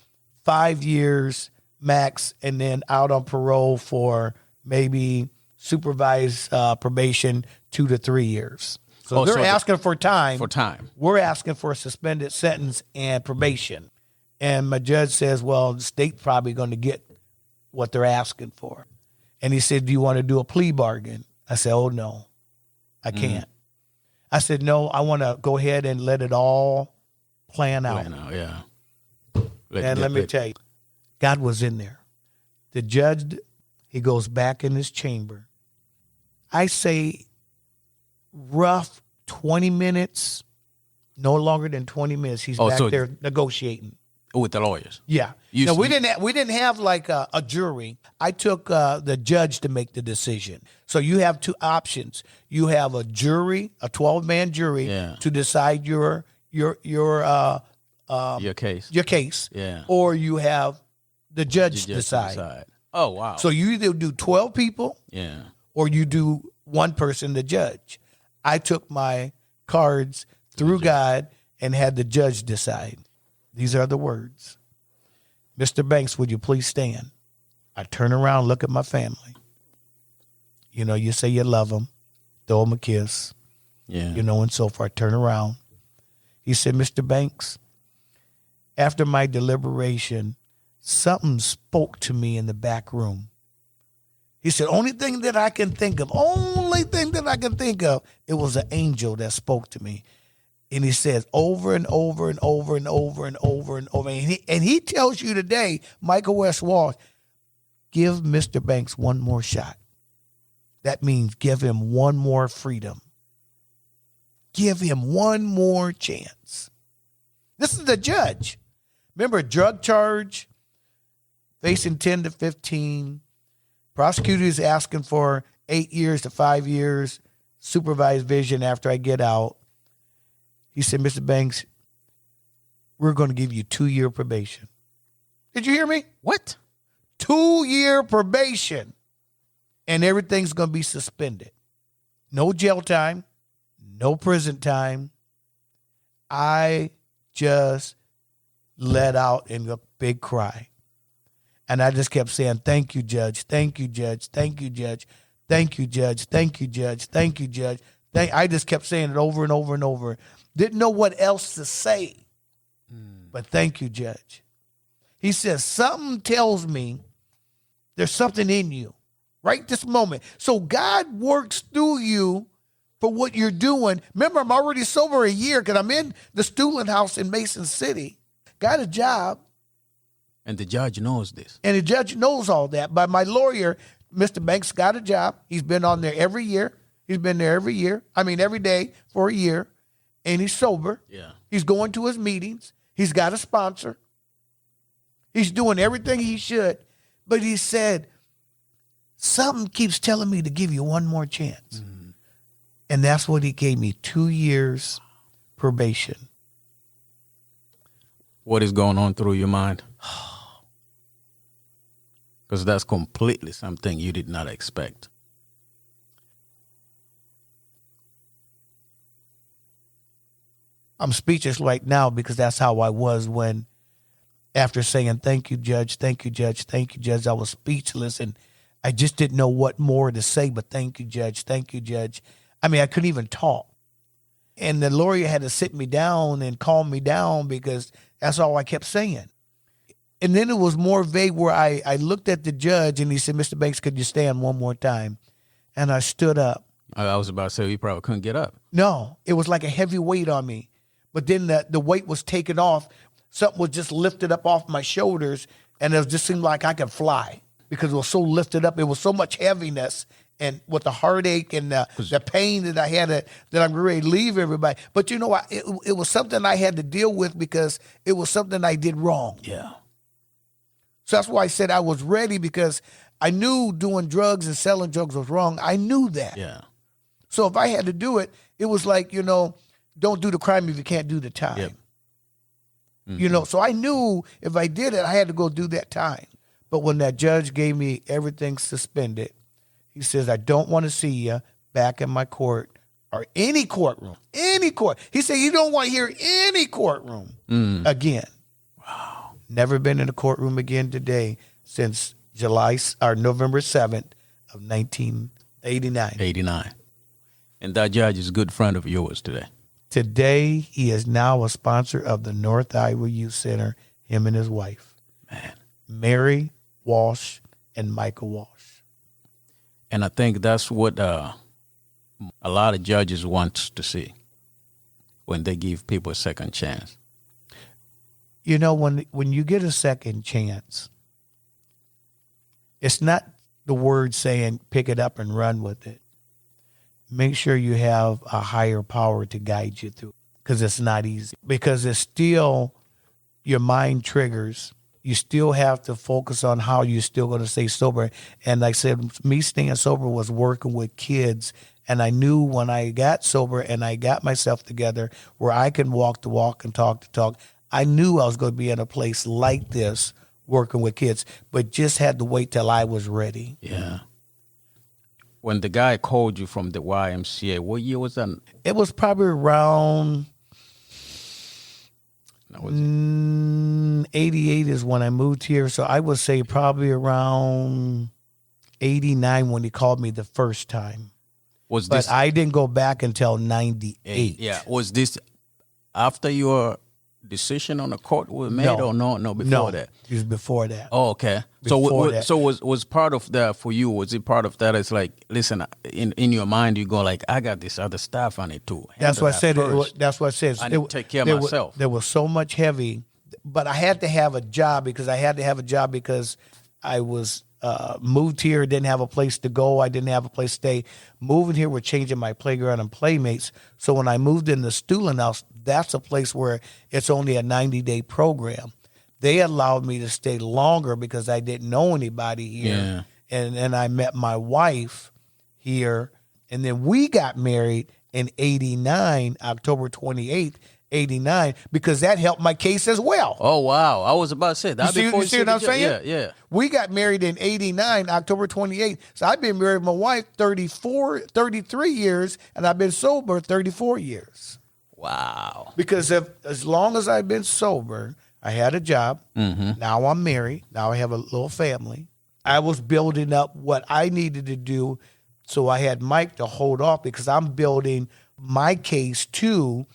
5 years max, and then out on parole for maybe supervised probation 2 to 3 years. So they're asking for time. For time. We're asking for a suspended sentence and probation. And my judge says, well, the state's probably going to get what they're asking for. And he said, do you want to do a plea bargain? I said, oh, no, I can't. I said, no, I want to go ahead and let it all plan out. Let me tell you, God was in there. The judge, he goes back in his chamber. I say rough 20 minutes, no longer than 20 minutes. He's back there negotiating. With the lawyers? Yeah. No, we didn't have like a jury. I took the judge to make the decision. So you have 2 options. You have a jury, a 12-man jury, to decide your case. Your case. Yeah. Or you have the judge decide. Oh, wow. So you either do 12 people, or you do one person, the judge. I took my cards through God and had the judge decide. These are the words. Mr. Banks, would you please stand? I turn around, look at my family. You know, you say you love them, throw them a kiss, Yeah. you know, and so forth. I turn around. He said, Mr. Banks, after my deliberation, something spoke to me in the back room. He said, only thing that I can think of, it was an angel that spoke to me. And he says over and over and over and over and over and over. And he tells you today, Michael West Walsh, give Mr. Banks one more shot. That means give him one more freedom. Give him one more chance. This is the judge. Remember, drug charge, facing 10 to 15. Prosecutor is asking for 8 years to 5 years, supervised vision after I get out. He said, Mr. Banks, we're going to give you 2-year probation. Did you hear me? What? 2-year probation. And everything's going to be suspended. No jail time, no prison time. I just let out in a big cry. And I just kept saying, thank you, Judge. Thank you, Judge. Thank you, Judge. Thank you, Judge. Thank you, Judge. Thank you, Judge. I just kept saying it over and over and over. Didn't know what else to say. But thank you, Judge. He says, something tells me there's something in you right this moment. So God works through you for what you're doing. Remember, I'm already sober a year because I'm in the Stuhlin house in Mason City. Got a job. And the judge knows this. And the judge knows all that. But my lawyer, Mr. Banks, got a job. He's been on there every year. He's been there every day for a year. And he's sober. Yeah. He's going to his meetings. He's got a sponsor. He's doing everything he should. But he said, something keeps telling me to give you one more chance. Mm-hmm. And that's what he gave me, 2 years probation. What is going on through your mind? Because that's completely something you did not expect. I'm speechless right now because that's how I was when, after saying, thank you, Judge, thank you, Judge, thank you, Judge, I was speechless and I just didn't know what more to say, but thank you, Judge, thank you, Judge. I mean, I couldn't even talk. And the lawyer had to sit me down and calm me down because that's all I kept saying. And then it was more vague where I looked at the judge and he said, Mr. Banks, could you stand one more time? And I stood up. I was about to say you probably couldn't get up. No, it was like a heavy weight on me. But then the weight was taken off. Something was just lifted up off my shoulders, and it just seemed like I could fly because it was so lifted up. It was so much heaviness, and with the heartache and the pain that I had that I'm ready to leave everybody. But you know, it was something I had to deal with because it was something I did wrong. Yeah. So that's why I said I was ready because I knew doing drugs and selling drugs was wrong. I knew that. Yeah. So if I had to do it, it was like, you know, don't do the crime if you can't do the time. Yep. Mm-hmm. You know, so I knew if I did it, I had to go do that time. But when that judge gave me everything suspended, he says, I don't want to see you back in my court or any courtroom, any court. He said, you don't want to hear any courtroom again. Wow. Never been in a courtroom again today since November 7th of 1989. 89. And that judge is a good friend of yours today. Today, he is now a sponsor of the North Iowa Youth Center, him and his wife. Man. Mary Walsh and Michael Walsh. And I think that's what a lot of judges want to see when they give people a second chance. You know, when you get a second chance, it's not the word saying pick it up and run with it. Make sure you have a higher power to guide you through, because it's not easy. Because it's still your mind triggers. You still have to focus on how you're still going to stay sober. And like I said, me staying sober was working with kids. And I knew when I got sober and I got myself together where I can walk the walk and talk the talk, I knew I was going to be in a place like this working with kids, but just had to wait till I was ready. Yeah. When the guy called you from the YMCA, what year was that? It was probably around 1988 is when I moved here. So I would say probably around 89 when he called me the first time. Was But this I didn't go back until 98. Yeah. Was this after your decision on the court was made, No. or no before that? It was before that. Oh, okay. Before that. So was part of that for you? Was it part of that? It's like, listen, in your mind, you go like, I got this other stuff I need to. That's what I said. First. That's what I said. I need to take care of myself. There was so much heavy, but I had to have a job because I was moved here, didn't have a place to go. I didn't have a place to stay. Moving here, we're changing my playground and playmates. So when I moved in the Stooling House, that's a place where it's only a 90-day program. They allowed me to stay longer because I didn't know anybody here. Yeah. And I met my wife here. And then we got married in 89, October 28th, 89, because that helped my case as well. Oh, wow. I was about to say that. You see what I'm saying? Yeah. We got married in 89, October 28th. So I've been married with my wife 33 years, and I've been sober 34 years. Wow. Because as long as I've been sober, I had a job. Mm-hmm. Now I'm married. Now I have a little family. I was building up what I needed to do. So I had Mike to hold off because I'm building my case too,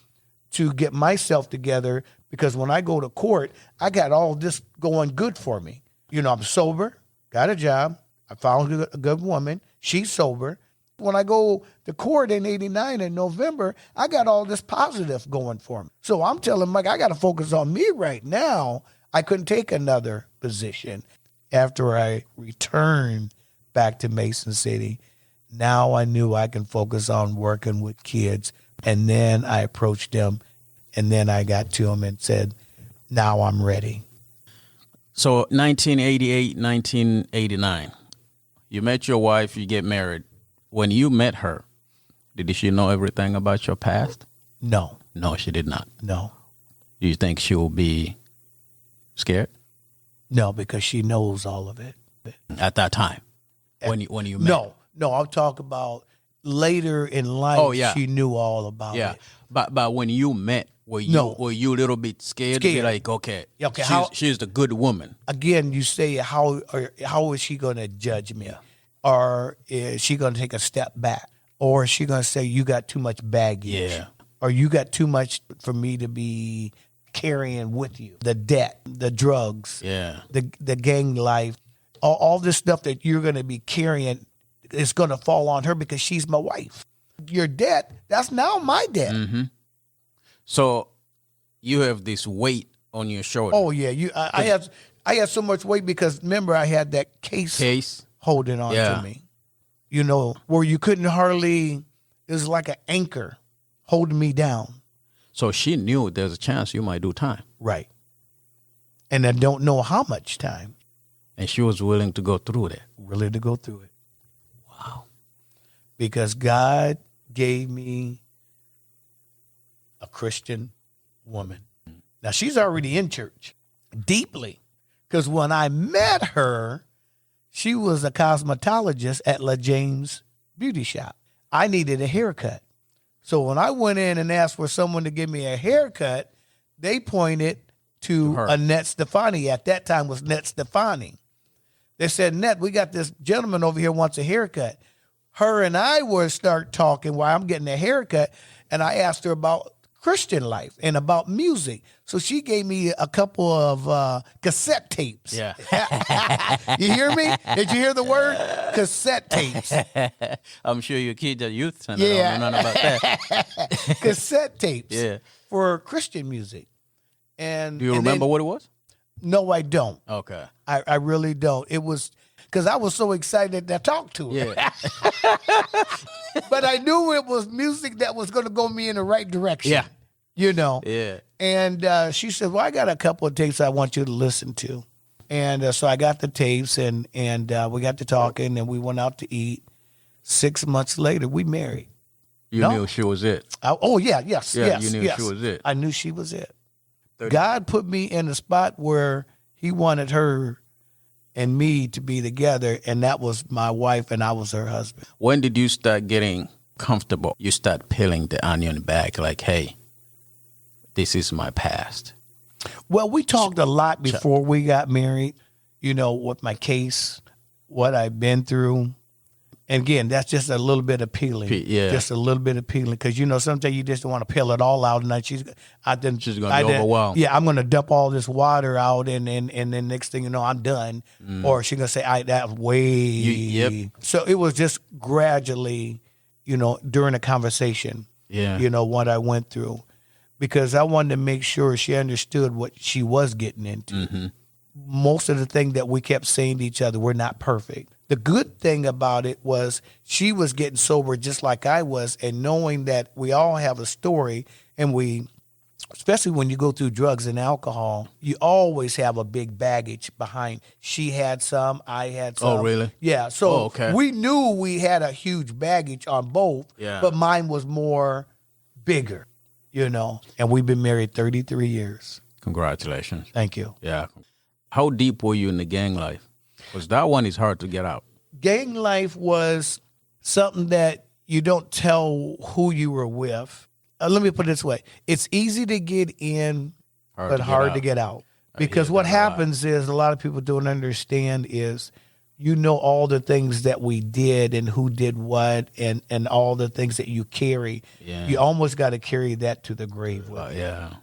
to get myself together, because when I go to court, I got all this going good for me. You know, I'm sober, got a job, I found a good woman, she's sober. When I go to court in 89 in November, I got all this positive going for me. So I'm telling Mike, I got to focus on me right now. I couldn't take another position. After I returned back to Mason City, now I knew I can focus on working with kids. And then I approached him, and then I got to him and said, now I'm ready. So 1988, 1989, you met your wife, you get married. When you met her, did she know everything about your past? No. No, she did not. No. Do you think she will be scared? No, because she knows all of it. At that time, when you met? No, I'll talk about later in life. Oh, yeah. She knew all about it. But when you met, were you a little bit scared? To be like, okay, she's the good woman. Again, you say how is she going to judge me, or is she going to take a step back, or is she going to say you got too much baggage, or you got too much for me to be carrying with you, the debt, the drugs, the gang life, all this stuff that you're going to be carrying. It's going to fall on her because she's my wife. Your debt, that's now my debt. Mm-hmm. So you have this weight on your shoulder. Oh yeah, I had so much weight because remember I had that case holding on to me. You know, where you couldn't hardly. It was like an anchor holding me down. So she knew there's a chance you might do time. Right. And I don't know how much time. And she was willing to go through that. Willing to go through it. Wow. Because God gave me a Christian woman. Now, she's already in church deeply. Because when I met her, she was a cosmetologist at La James Beauty Shop. I needed a haircut. So when I went in and asked for someone to give me a haircut, they pointed to Annette Stefani. At that time was Annette Stefani. They said, Annette, we got this gentleman over here wants a haircut. Her and I would start talking while I'm getting a haircut, and I asked her about Christian life and about music. So she gave me a couple of cassette tapes. Yeah. You hear me? Did you hear the word? Cassette tapes. I'm sure your kids are youth center. I don't know nothing about that. Cassette tapes for Christian music. And do you remember what it was? No, I don't. Okay. I really don't. It was because I was so excited to talk to her. Yeah. But I knew it was music that was going to go me in the right direction. Yeah. You know? Yeah. And she said, well, I got a couple of tapes I want you to listen to. And so I got the tapes, and we got to talking, and we went out to eat. 6 months later, we married. You knew she was it. Yes. You knew she was it. I knew she was it. God put me in a spot where he wanted her and me to be together, and that was my wife, and I was her husband. When did you start getting comfortable? You start peeling the onion back like, hey, this is my past. Well, we talked a lot before we got married, with my case, what I've been through. And again, that's just a little bit appealing. Yeah. Just a little bit appealing. Because, sometimes you just don't want to peel it all out. And she's going to be overwhelmed. Yeah, I'm going to dump all this water out. And then next thing you know, I'm done. Or she's going to say, that's way. Yep. So it was just gradually, during a conversation, what I went through. Because I wanted to make sure she understood what she was getting into. Mm-hmm. Most of the things that we kept saying to each other were not perfect. The good thing about it was she was getting sober just like I was, and knowing that we all have a story, and especially when you go through drugs and alcohol, you always have a big baggage behind. She had some, I had some. Oh, really? Yeah. So we knew we had a huge baggage on both, but mine was more bigger, and we've been married 33 years. Congratulations. Thank you. Yeah. How deep were you in the gang life? Because that one is hard to get out. Gang life was something that you don't tell who you were with. Let me put it this way. It's easy to get in, but hard to get out. Because what happens is a lot of people don't understand is all the things that we did and who did what and all the things that you carry. Yeah. You almost got to carry that to the grave with you. Yeah.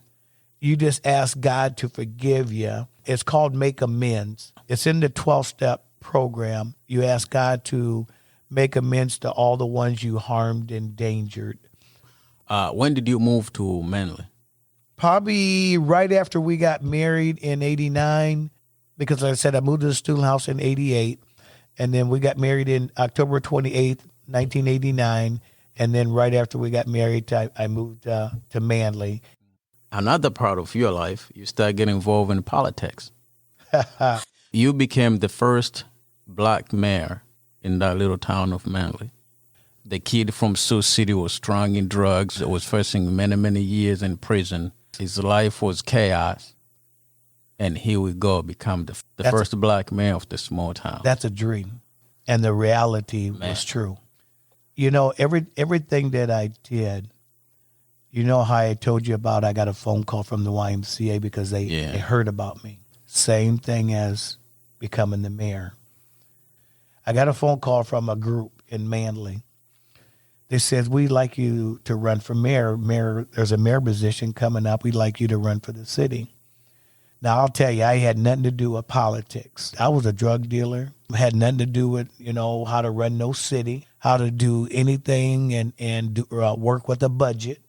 You just ask God to forgive you. It's called Make Amends. It's in the 12-step program. You ask God to make amends to all the ones you harmed and endangered. When did you move to Manly? Probably right after we got married in 89, because like I said, I moved to the student house in 88, and then we got married in October 28th, 1989, and then right after we got married, I moved to Manly. Another part of your life, you start getting involved in politics. You became the first black mayor in that little town of Manly. The kid from Sioux City was strong in drugs, was facing many, many years in prison. His life was chaos. And here we go, become the first black mayor of the small town. That's a dream. And the reality was true. Everything that I did, how I told you about, I got a phone call from the YMCA because they heard about me. Same thing as becoming the mayor. I got a phone call from a group in Manly. They said, we'd like you to run for mayor. There's a mayor position coming up. We'd like you to run for the city. Now, I'll tell you, I had nothing to do with politics. I was a drug dealer. Had nothing to do with, how to run no city, how to do anything and do, work with a budget.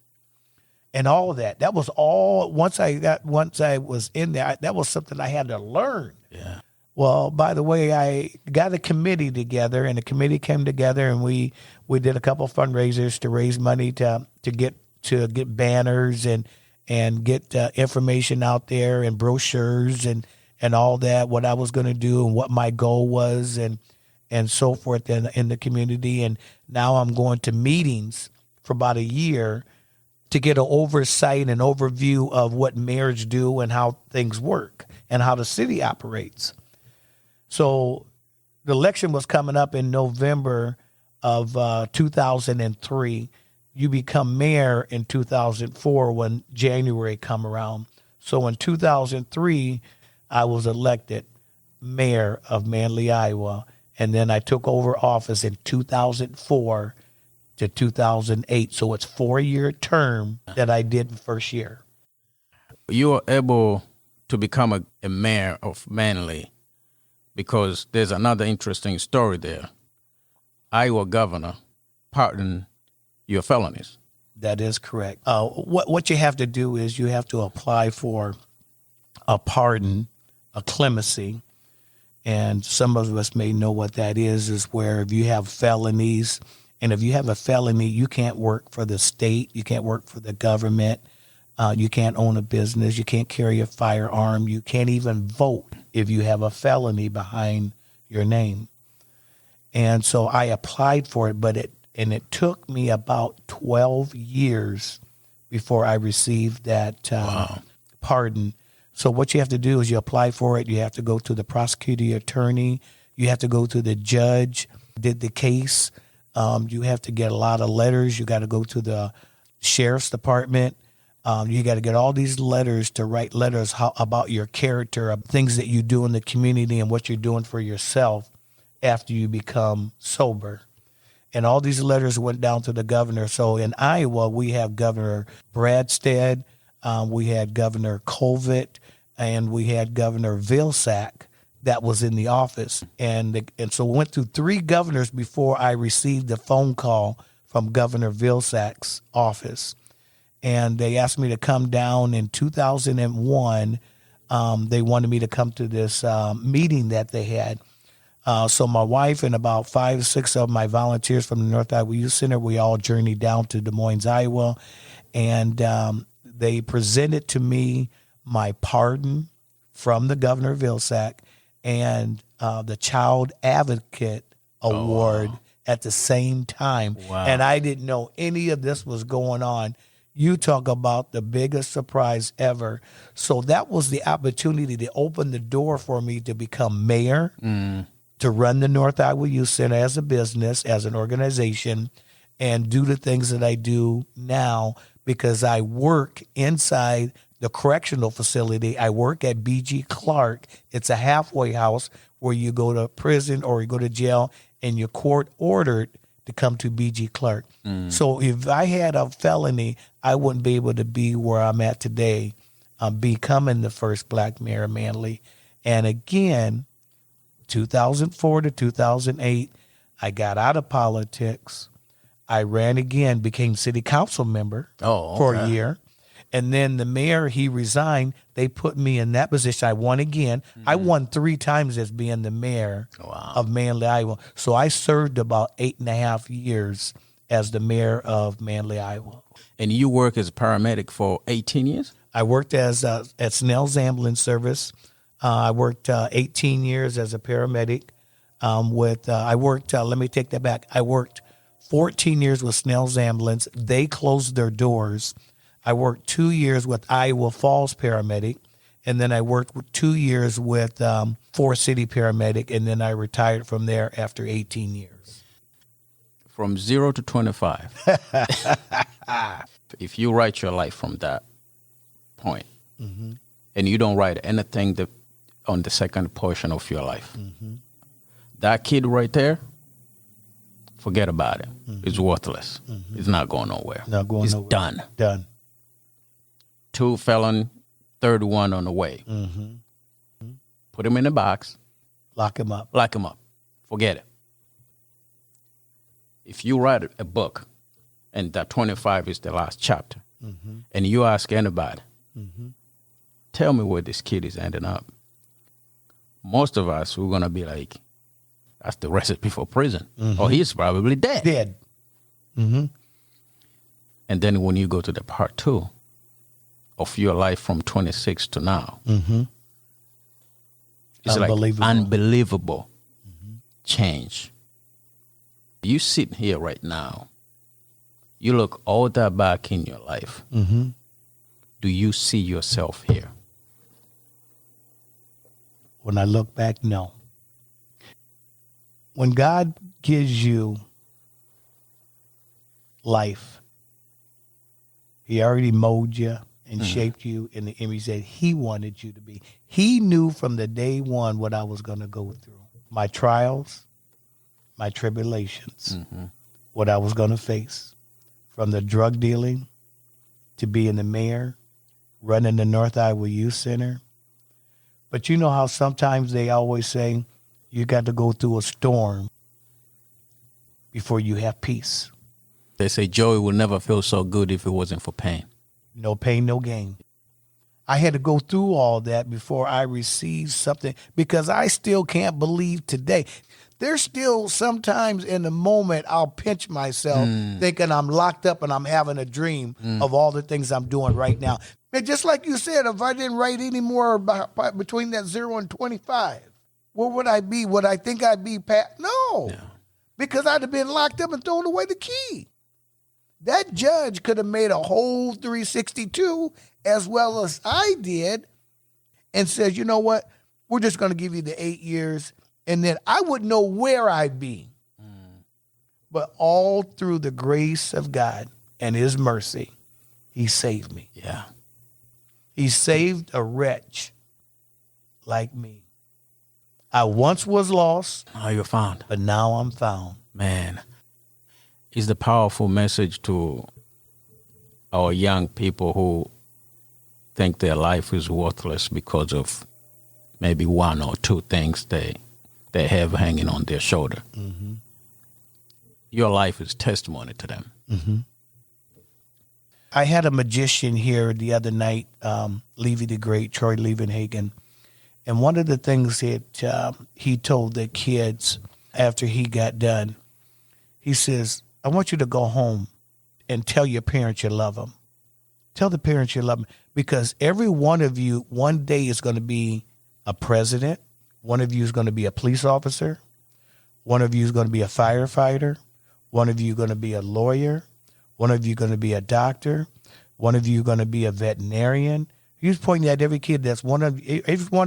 And all of that. That was all, once I was in there, that was something I had to learn. Yeah. Well, by the way, I got a committee together, and the committee came together, and we did a couple fundraisers to raise money to get banners and get information out there and brochures and all that, what I was going to do and what my goal was and so forth in the community. And now I'm going to meetings for about a year to get an oversight and overview of what mayors do and how things work and how the city operates. So the election was coming up in November of 2003. You become mayor in 2004 when January come around. So in 2003, I was elected mayor of Manly, Iowa. And then I took over office in 2004 to 2008. So it's 4-year term that I did the first year. You were able to become a mayor of Manly because there's another interesting story there. Iowa governor pardoned your felonies. That is correct. What you have to do is you have to apply for a pardon, a clemency. And some of us may know what that is where if you have felonies, and if you have a felony, you can't work for the state, you can't work for the government, you can't own a business, you can't carry a firearm, you can't even vote if you have a felony behind your name. And so I applied for it, but it took me about 12 years before I received that pardon. So what you have to do is you apply for it, you have to go to the prosecuting attorney, you have to go to the judge, did the case. You have to get a lot of letters. You got to go to the sheriff's department. You got to get all these letters to write letters about your character, things that you do in the community and what you're doing for yourself after you become sober. And all these letters went down to the governor. So in Iowa, we have Governor Bradstead, we had Governor Colvett, and we had Governor Vilsack that was in the office. And so we went through 3 governors before I received a phone call from Governor Vilsack's office. And they asked me to come down in 2001. They wanted me to come to this meeting that they had. So my wife and about 5 or 6 of my volunteers from the North Iowa Youth Center, we all journeyed down to Des Moines, Iowa. And they presented to me my pardon from the Governor Vilsack and the Child Advocate Award at the same time. Wow. And I didn't know any of this was going on. You talk about the biggest surprise ever. So that was the opportunity to open the door for me to become mayor, to run the North Iowa Youth Center as a business, as an organization, and do the things that I do now because I work inside the correctional facility. I work at B.G. Clark. It's a halfway house where you go to prison or you go to jail and you're court ordered to come to B.G. Clark. So if I had a felony, I wouldn't be able to be where I'm at today, becoming the first black mayor of Manly. And again, 2004 to 2008, I got out of politics. I ran again, became city council member for a year. And then the mayor, he resigned. They put me in that position. I won again. I won 3 times as being the mayor of Manly, Iowa. So I served about 8.5 years as the mayor of Manly, Iowa. And you work as a paramedic for 18 years? I worked as at Snell's Ambulance Service. I worked 18 years as a paramedic. Let me take that back. I worked 14 years with Snell's Ambulance. They closed their doors. I worked 2 years with Iowa Falls Paramedic, and then I worked 2 years with Forest City Paramedic, and then I retired from there after 18 years. From 0 to 25. If you write your life from that point, and you don't write anything on the second portion of your life, that kid right there, forget about it. It's worthless. It's not going nowhere. It's done. Done. 2 felon, third one on the way. Put him in a box. Lock him up. Lock him up. Forget it. If you write a book and that 25 is the last chapter, and you ask anybody, tell me where this kid is ending up, most of us, we're going to be like, that's the recipe for prison. Or he's probably dead. Dead. And then when you go to the part 2 of your life from 26 to now, it's like unbelievable change. You sit here right now, you look all that back in your life. Do you see yourself here? When I look back, no. When God gives you life, he already molded you and shaped you in the image that he wanted you to be. He knew from the day one what I was going to go through. My trials, my tribulations, what I was going to face. From the drug dealing to being the mayor, running the North Iowa Youth Center. But you know how sometimes they always say, you got to go through a storm before you have peace. They say joy will never feel so good if it wasn't for pain. No pain, no gain. I had to go through all that before I received something because I still can't believe today. There's still sometimes in the moment I'll pinch myself thinking I'm locked up and I'm having a dream of all the things I'm doing right now. And just like you said, if I didn't write any more between that 0 and 25, where would I be? Would I think I'd be No, because I'd have been locked up and thrown away the key. That judge could have made a whole 362 as well as I did and says, you know what? We're just going to give you the 8 years. And then I wouldn't know where I'd be. But all through the grace of God and his mercy, He saved me. Yeah. He saved a wretch like me. I once was lost. Now you're found. But now I'm found. Man, it's the powerful message to our young people who think their life is worthless because of maybe one or two things they have hanging on their shoulder. Mm-hmm. Your life is testimony to them. Mm-hmm. I had a magician here the other night, Levy the Great, Troy Levenhagen. And one of the things that he told the kids after he got done, he says, I want you to go home and tell your parents you love them. Tell the parents you love them. Because every one of you one day is going to be a president. One of you is going to be a police officer. One of you is going to be a firefighter. One of you is going to be a lawyer. One of you is going to be a doctor. One of you is going to be a veterinarian. He's pointing at every kid every one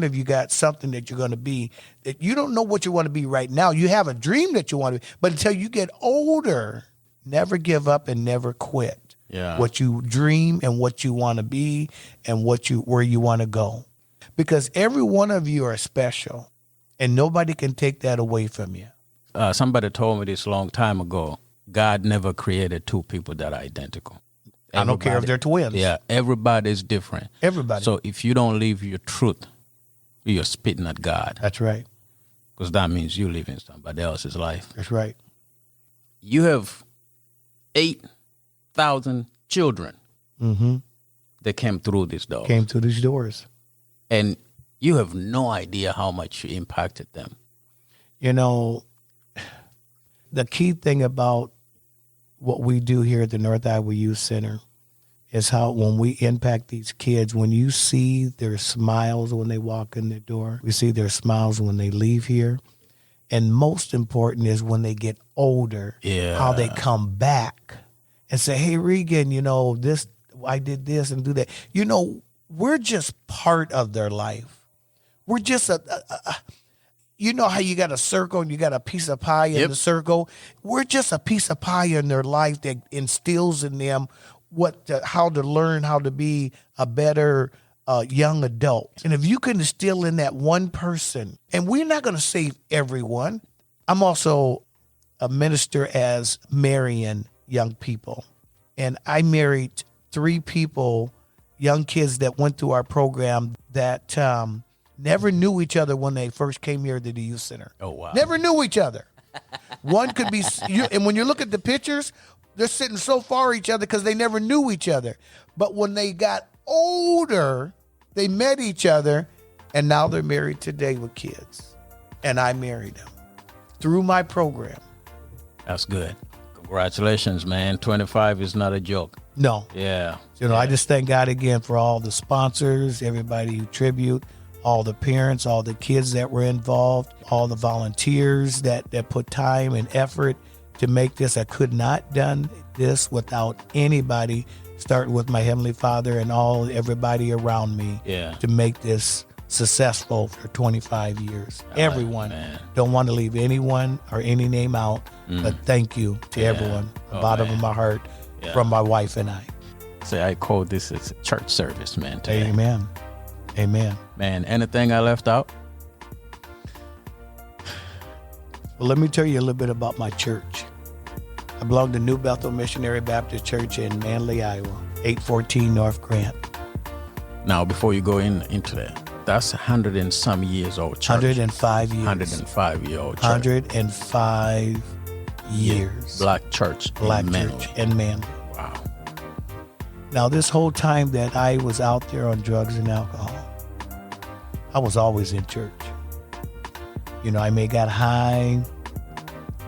of you got something that you're going to be, that you don't know what you want to be right now. You have a dream that you want to be, but until you get older, never give up and never quit. Yeah. What you dream and what you want to be and where you want to go. Because every one of you are special and nobody can take that away from you. Somebody told me this a long time ago. God never created two people that are identical. I don't care if they're twins. Yeah, everybody's different. Everybody. So if you don't live your truth, you're spitting at God. That's right. Because that means you live in somebody else's life. That's right. You have 8,000 children that came through these doors. Came through these doors. And you have no idea how much you impacted them. You know, the key thing about what we do here at the North Iowa Youth Center is how when we impact these kids, when you see their smiles when they walk in the door, we see their smiles when they leave here. And most important is when they get older, how they come back and say, hey, Regan, you know, I did this and do that. You know, we're just part of their life. We're just you know how you got a circle and you got a piece of pie in the circle? We're just a piece of pie in their life that instills in them how to learn how to be a better young adult. And if you can instill in that one person, and we're not going to save everyone. I'm also a minister as marrying young people. And I married 3 people, young kids that went through our program that never knew each other when they first came here to the youth center. Oh, wow. Never knew each other. One could be, and when you look at the pictures, they're sitting so far each other because they never knew each other. But when they got older, they met each other, and now they're married today with kids. And I married them through my program. That's good. Congratulations, man. 25 is not a joke. No. Yeah. You know, I just thank God again for all the sponsors, everybody who tribute, all the parents, all the kids that were involved, all the volunteers that put time and effort to make this. I could not done this without anybody, starting with my Heavenly Father and everybody around me to make this successful for 25 years. Everyone. Don't want to leave anyone or any name out, but thank you to everyone, the bottom of my heart, from my wife and I. Say, I call this a church service, man. Today. Amen. Amen. Man, anything I left out? Well, let me tell you a little bit about my church. I belong to New Bethel Missionary Baptist Church in Manley, Iowa, 814 North Grant. Now, before you go into that, that's 100 and some years old church. 105 years. 105-year-old church. 105 years. Black church. Black church in Manley. Wow. Now, this whole time that I was out there on drugs and alcohol, I was always in church. You know, I may got high,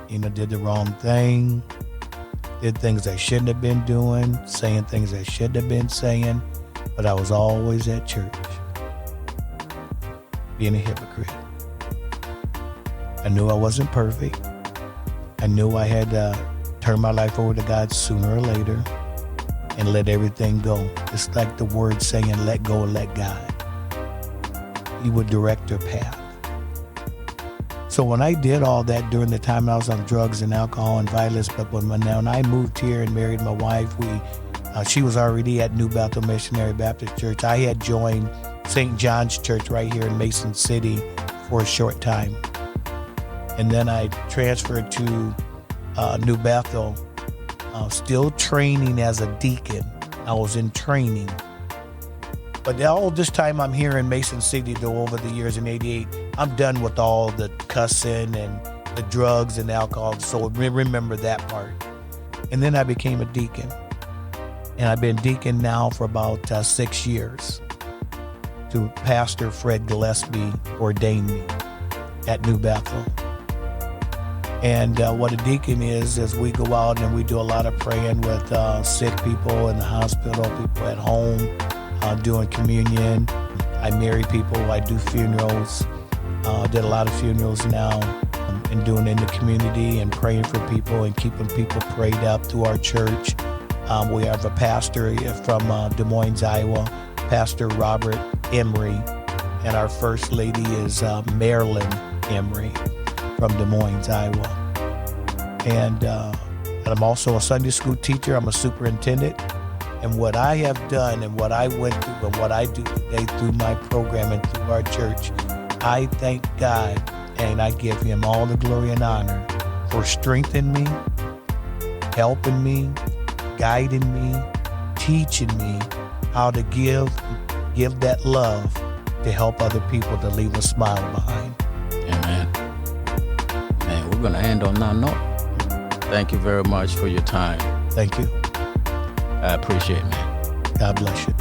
did the wrong thing, did things I shouldn't have been doing, saying things I shouldn't have been saying, but I was always at church, being a hypocrite. I knew I wasn't perfect. I knew I had to turn my life over to God sooner or later and let everything go. It's like the word saying, let go and let God. He would direct your path. So when I did all that during the time I was on drugs and alcohol and violence, but when I moved here and married my wife, we She was already at New Bethel Missionary Baptist Church. I had joined St. John's Church right here in Mason City for a short time. And then I transferred to New Bethel, still training as a deacon. I was in training. But all this time I'm here in Mason City, though, over the years in 88, I'm done with all the cussing and the drugs and alcohol. So remember that part. And then I became a deacon. And I've been deacon now for about 6 years. To Pastor Fred Gillespie ordained me at New Bethel. And what a deacon is we go out and we do a lot of praying with sick people in the hospital, people at home, doing communion. I marry people, I do funerals, did a lot of funerals now, and doing in the community and praying for people and keeping people prayed up through our church. We have a pastor from Des Moines, Iowa, Pastor Robert Emery, and our first lady is Marilyn Emery from Des Moines, Iowa. And I'm also a Sunday school teacher. I'm a superintendent. And what I have done and what I went through and what I do today through my program and through our church, I thank God and I give him all the glory and honor for strengthening me, helping me, guiding me, teaching me how to give that love to help other people, to leave a smile behind. Amen. Man, we're going to end on that note. Thank you very much for your time. Thank you. I appreciate it, man. God bless you.